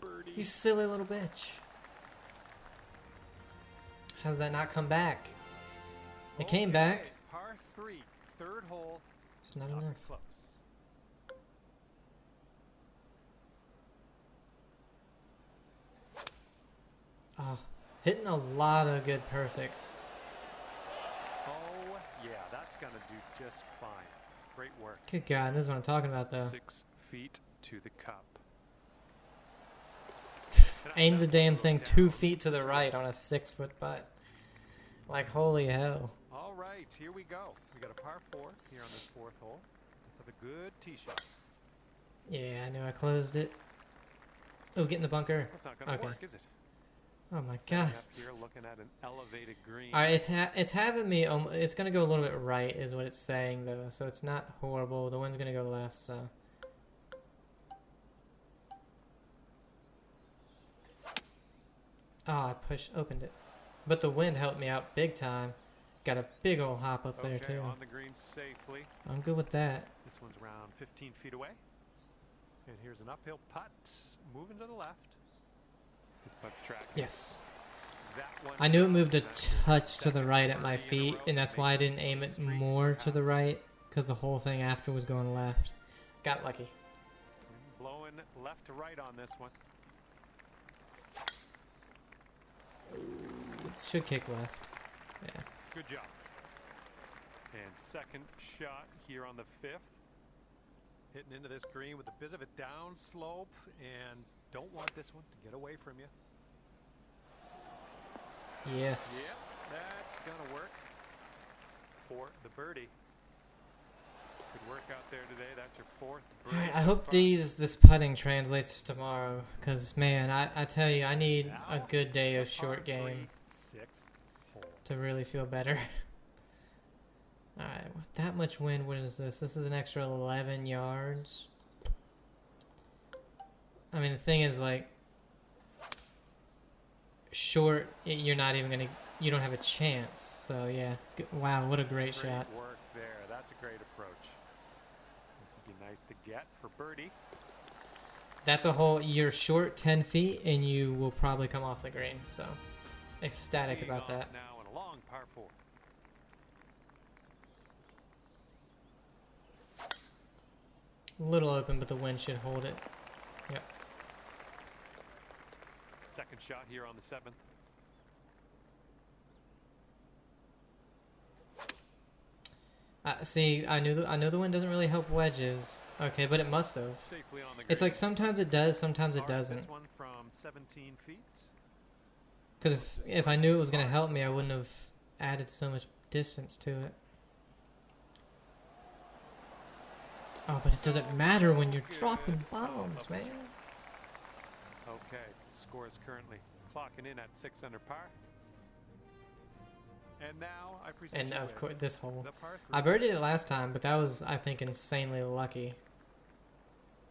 birdie. You silly little bitch. How's that not come back? It came back. Par 3, third hole. It's not Up and enough. Close. Oh, hitting a lot of good perfects. Oh, yeah, that's going to do just fine. Great work. Good God, this is what I'm talking about though. 6 feet to the cup. Aim the damn thing 2 feet to the right on a 6-foot putt. Like, holy hell. All right, here we go. We got a par 4 here on this 4th hole. Let's have a good tee shot. Yeah, I knew I closed it. Oh, get in the bunker. That's not going to work, is it? Oh my Setting God. up here, looking at an elevated green. All right, it's having me. It's gonna go a little bit right, is what it's saying though. So it's not horrible. The wind's gonna go left. So. Oh, I opened it, but the wind helped me out big time. Got a big old hop up there too. On the green safely. I'm good with that. This one's around 15 feet away. And here's an uphill putt, moving to the left. This putt's track. Yes. That one I knew it moved a that's touch to the second right at my birdie in a feet, row and that's to why I make didn't this aim a it streak more to the perhaps. right, because the whole thing after was going left. Got lucky. Blowing left to right on this one. It should kick left. Yeah. Good job. And second shot here on the 5th. Hitting into this green with a bit of a down slope, and don't want this one to get away from you. Yes. Yep, that's gonna work for the birdie. Good work out there today. That's your 4th birdie. Alright, I so hope far. this putting translates tomorrow, because man, I tell you, I need a Now, good day of the short par 3, game 6th hole. to really feel better. Alright, with that much wind, what is this? This is an extra 11 yards. I mean, the thing is, like, short, you're not even gonna, you don't have a chance. So yeah, wow, what a great shot. Work there. That's a great approach. This would be nice to get for birdie. That's a whole, you're short 10 feet and you will probably come off the green. So ecstatic Teeing about off that. now in a long par 4. A little open, but the wind should hold it. Yep. Second shot here on the 7th. See, I know the wind doesn't really help wedges. Okay, but it must have. Safely on the It's green. like sometimes it does, sometimes it All right, doesn't. This one from 17 feet. Because if I knew it was gonna help me, I wouldn't have added so much distance to it. Oh, but it doesn't matter when you're dropping bombs, man. Okay, score is currently clocking in at 6 under par. And now I present And you of with course, this hole. the par I 3. birdied it last time, but that was, I think, insanely lucky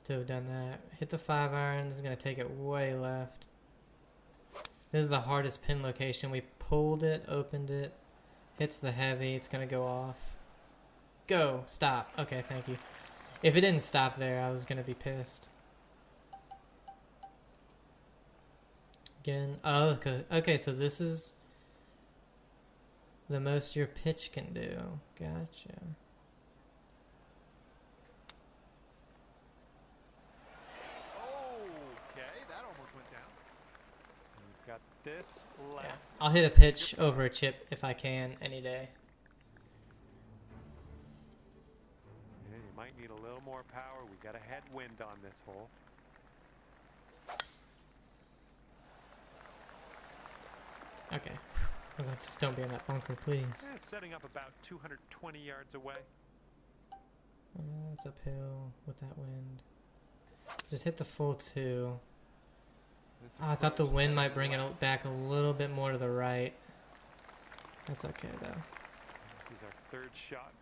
to have done that. Hit the 5-iron. This is going to take it way left. This is the hardest pin location. We pulled it, opened it, hits the heavy. It's going to go off. Go. Stop. Okay, thank you. If it didn't stop there, I was going to be pissed. Again. Oh, okay, so this is the most your pitch can do. Gotcha. Okay, that almost went down. We've got this left. Yeah. I'll hit a pitch over a chip if I can any day. Yeah, you might need a little more power. We got a headwind on this hole. Okay. I was like, just don't be in that bunker, please. Yeah, setting up about 220 yards away. It's uphill with that wind. Just hit the full 2. This Oh, I thought the approach is wind might heading bring left. it back a little bit more to the right. That's okay, though. This is our third shot.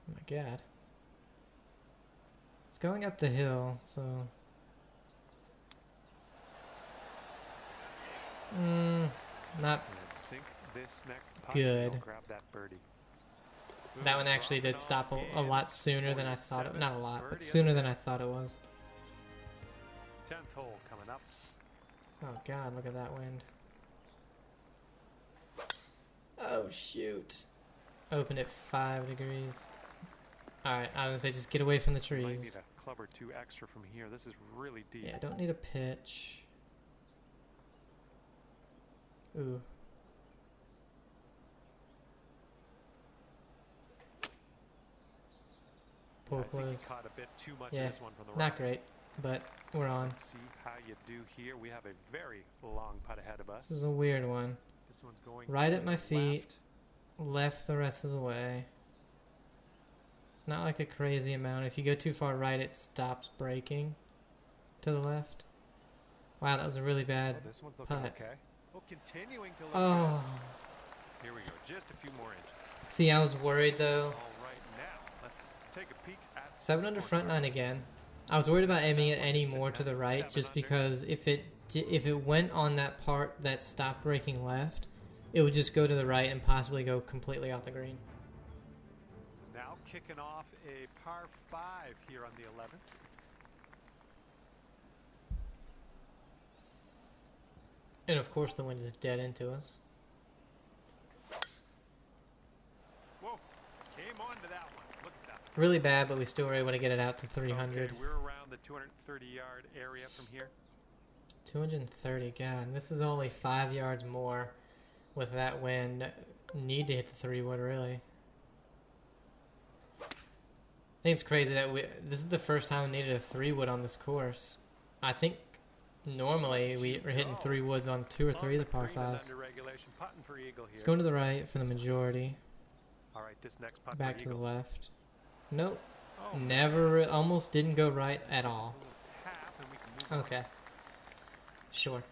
Oh my god. It's going up the hill, so... Not... And sink this next putt. Good. You'll grab that birdie. That Boom, one actually dropping did stop off a in lot sooner than I thought it... 47. Not a lot, but Birdie sooner under than I thought it was. 10th hole coming up. Oh god, look at that wind. Oh shoot. Opened at 5 degrees. Alright, I was gonna say just get away from the Might need trees. a club or 2 extra from here. This is really deep. Yeah, don't need a pitch. Ooh. Pull I think you close. caught a bit too much Yeah, of this one from the not right. great, but we're on. Let's see how you do here. We have a very long putt ahead of us. This is a weird one. This one's going Right to at my the feet. left. Left the rest of the way. It's not like a crazy amount. If you go too far right, it stops braking to the left. Wow, that was a really bad Oh, this one's looking putt. okay. Oh, continuing to look Oh. good. Here we go. Just a few more inches. See, I was worried though. All right, now let's take a peek at 7 the under front 9 scorecards. again. I was worried about aiming it That one any is sitting more to at the right, 7 just under. because if it went on that part that stopped braking left, it would just go to the right and possibly go completely off the green. Now kicking off a par 5 here on the 11th. And of course, the wind is dead into us. Whoa, came on to that one. Look at that. Really bad, but we still were able to get it out to 300. Okay, we're around the 230-yard area from here. 230, God, this is only 5 yards more with that wind. Need to hit the 3-wood, really. I think it's crazy that this is the first time we needed a 3-wood on this course. I think normally we are hitting 3-woods on 2 or 3 of the par 5s. Under regulation, putting for eagle here. It's going to the right for the majority. All right, this next putt Back for to the eagle. left. Nope. Oh, Never, almost didn't go right at just a all. little tap and we can move on. Okay. Sure.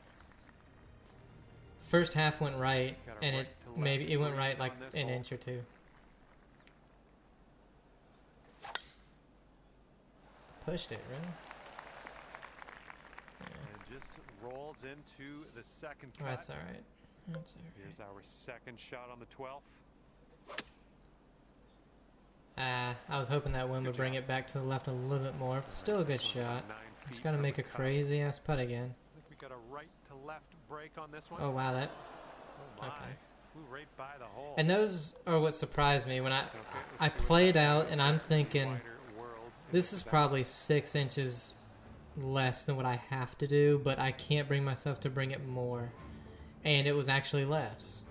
First half went right, Got a and right it to left maybe it went breeze right like on this an hole. inch or 2. Pushed it, really? And just rolls into the second Oh, cut. that's all right. That's all right. Here's our second shot on the 12th. I was hoping that wind Good would bring job. it back to the left a little bit more. But still a good This one about shot. 9 Just feet got to from make the a cut. crazy ass putt again. I think we got a right to left break on this one. Oh wow, that. Oh my. Okay. Flew right by the hole. And those are what surprised me when I Okay, I let's see what played happens. out and I'm thinking Wider world this into is that. probably 6 inches less than what I have to do, but I can't bring myself to bring it more, and it was actually less.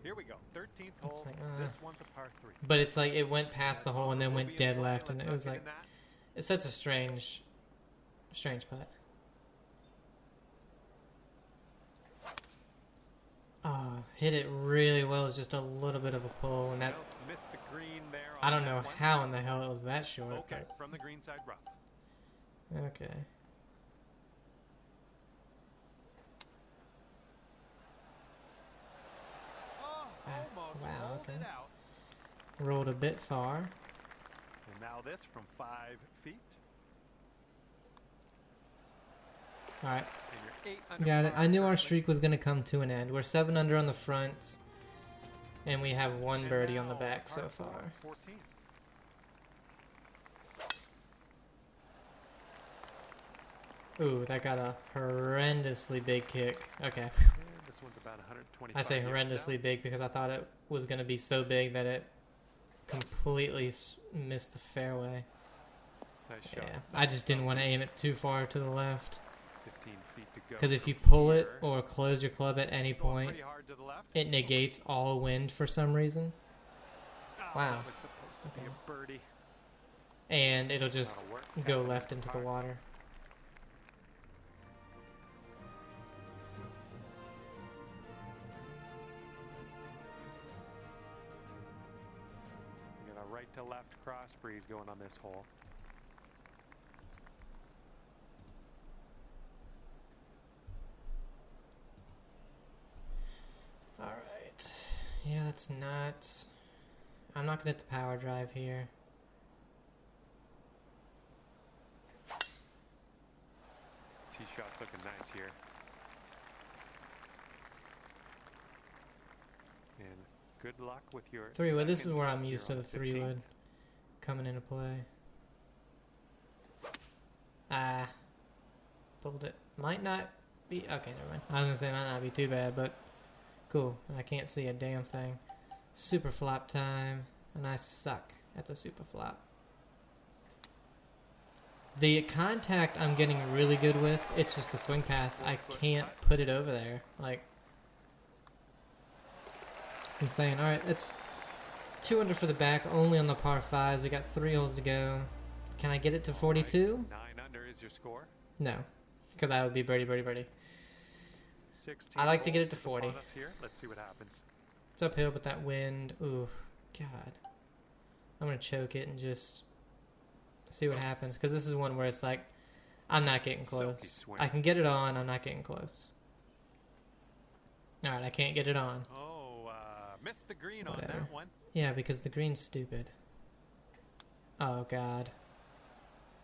Here we go. 13th hole. like, This one's a par 3. But it's like it went past the hole and then Will went be in dead play. left, and Let's it not was get like in that. it's such a strange putt. Hit it really well. It's just a little bit of a pull, and that Well, missed the green there I on don't that know one. how in the hell it was that short. Okay, from the green side rough. Okay. Oh, almost wow, rolled okay. it out. Rolled a bit far. And now this from 5 feet. All right. And you're 8 under Got it. par I knew our currently. streak was going to come to an end. We're 7 under on the front, and we have one And birdie on the now back par so four, far. 14. Ooh, that got a horrendously big kick. Okay. And this one's about 125 I say yards horrendously out. big because I thought it was going to be so big that it completely missed the fairway. Nice shot. Yeah, I just didn't want to aim it too far to the left. 15 feet to go. Because if from you pull it here. or close your club at any Going point, pretty hard to the left. it negates all wind for some reason. Oh, Wow. That was supposed to be Okay. a birdie. And it'll just That'll work. go 10 left into the par. water. We got a right to left cross breeze going on this hole. Alright. Yeah, that's not... I'm not going to hit the power drive here. Tee shot's looking nice here. And good luck with your 3-wood. This is second where I'm here used to on the 15th. 3-wood coming into play. Ah. Pulled it. Might not be... Okay, never mind. I was going to say it might not be too bad, but cool. And I can't see a damn thing. Super flop time. And I suck at the super flop. The contact I'm getting really good with. It's just the swing path. I can't put it over there. Like... It's insane. Alright, it's 2 under for the back, only on the par 5s. We got 3 holes to go. Can I get it to 42? 9 under is your score. No, because that would be birdie, birdie, birdie. 16 I like to get it to is upon 40. us here. Let's see what happens. It's uphill, but that wind, ooh, God. I'm going to choke it and just see what happens, because this is one where it's like, I'm not getting Silky close. swing. I can get it on, I'm not getting close. Alright, I can't get it on. Oh, missed the green on Whatever. that one. Yeah, because the green's stupid. Oh, God.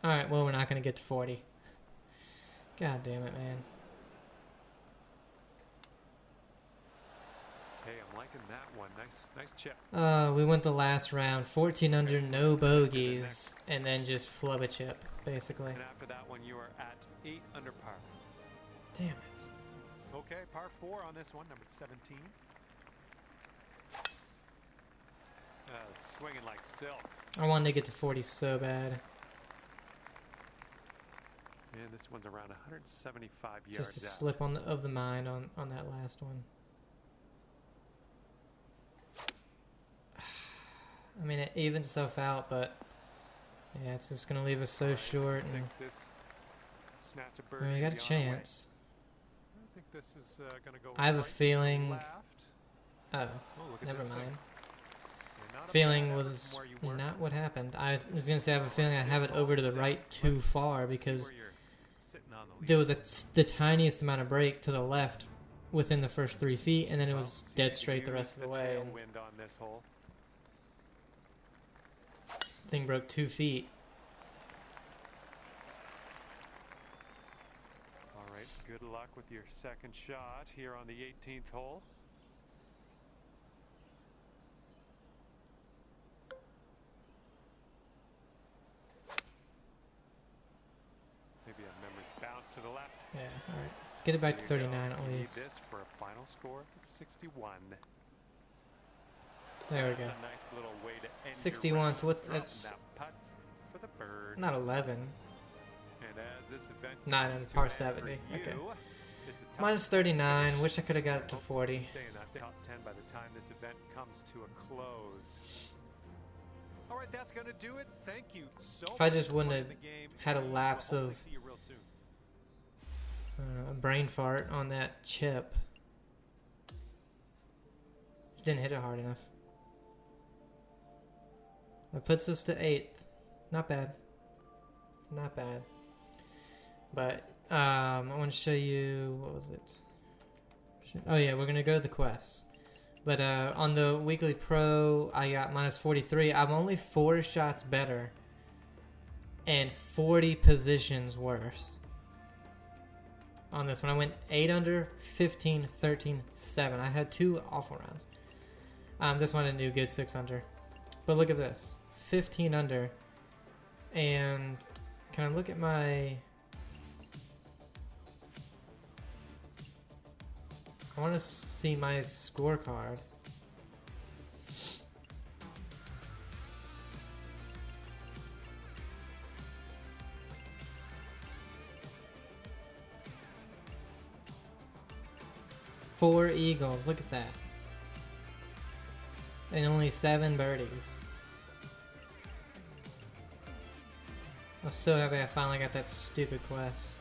Alright, well, we're not going to get to 40. God damn it, man. Hey, I'm liking that one. Nice chip. We went the last round, 14 under, no bogeys, and then just flub a chip, basically. And after that one, you are at 8 under par. Damn it. Okay, par 4 on this one, number 17. Swinging like silk. I wanted to get to 40 so bad. And this one's around 175 yards Just a out. slip on of the mind on that last one. I mean, it evened itself out, but yeah, it's just going to leave us so short. I And, think this snatch a birdie. well, we got a and be on our way. chance. I think this is going to go. I have a right to feeling- left. Oh, Oh, look at never this thing. mind. And not a Feeling bad effort was from where you were. not what happened. I was going to say I have a feeling I have it over to the right too far because See where you're sitting on the lead. there was the tiniest amount of break to the left within the first 3 feet, and then it Well, was see if dead you can straight the use rest of the way. And tailwind on this hole. thing broke 2 feet. All right, good luck with your second shot here on the 18th hole. Maybe a memory bounce to the left. Yeah, all right. Let's get it back to There you go. 39 at You need least. this for a final score of 61. There we That's go. a nice little way to end your 61, round. so what's Dropping that's that putt for the bird. not 11. And as this event 9 comes and to par an end for 70. you, Okay. it's a tough Minus 39. Wish I could have got it to 40. Stay in that top 10 by the time this event comes to a close. All right, that's going to do it. Thank you so If I much just for wouldn't playing have the game, had a and lapse we'll hopefully of- see you real soon. A brain fart on that chip. didn't hit it hard enough. That puts us to 8th. Not bad. Not bad. But I want to show you, what was it? Oh yeah, we're going to go to the quest. But on the weekly pro, I got minus 43. I'm only 4 shots better and 40 positions worse. On this one, I went 8 under, 15, 13, 7. I had 2 awful rounds. This one I didn't do good, 6 under. But look at this, 15 under. And can I look at my... I want to see my scorecard. Four eagles, look at that. And only 7 birdies. I'm so happy I finally got that stupid quest.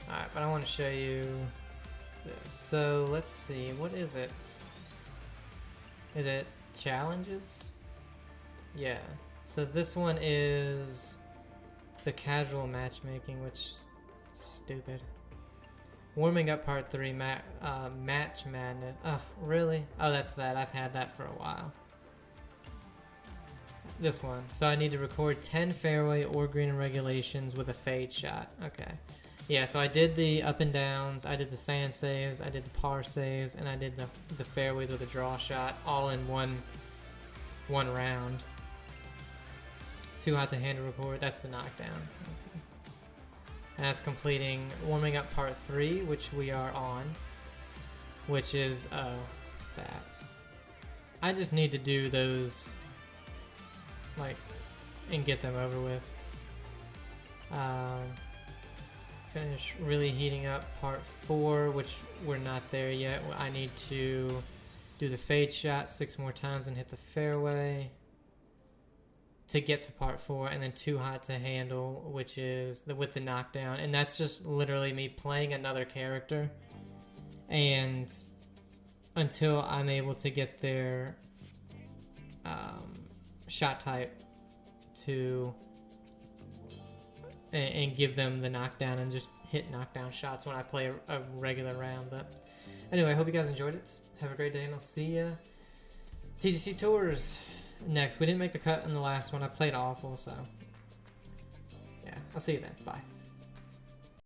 Alright, but I want to show you this. So let's see, what is it? Is it challenges? Yeah. So this one is the casual matchmaking, which is stupid. Warming up part 3, match madness. Oh, really? Oh, that's that. I've had that for a while. This one. So I need to record 10 fairway or green in regulations with a fade shot. Okay. Yeah, so I did the up and downs, I did the sand saves, I did the par saves, and I did the fairways with a draw shot, all in one round. Too hot to handle record. That's the knockdown. Okay. And that's completing warming up part 3, which we are on, which is that. I just need to do those, like, and get them over with. Finish really heating up part 4, which we're not there yet. I need to do the fade shot 6 more times and hit the fairway to get to part 4, and then too hot to handle, which is with the knockdown, and that's just literally me playing another character, and until I'm able to get their shot type to and give them the knockdown and just hit knockdown shots when I play a regular round. But anyway, I hope you guys enjoyed it. Have a great day, and I'll see ya. TTC Tours next. We didn't make the cut in the last one. I played awful, so yeah. I'll see you then. Bye.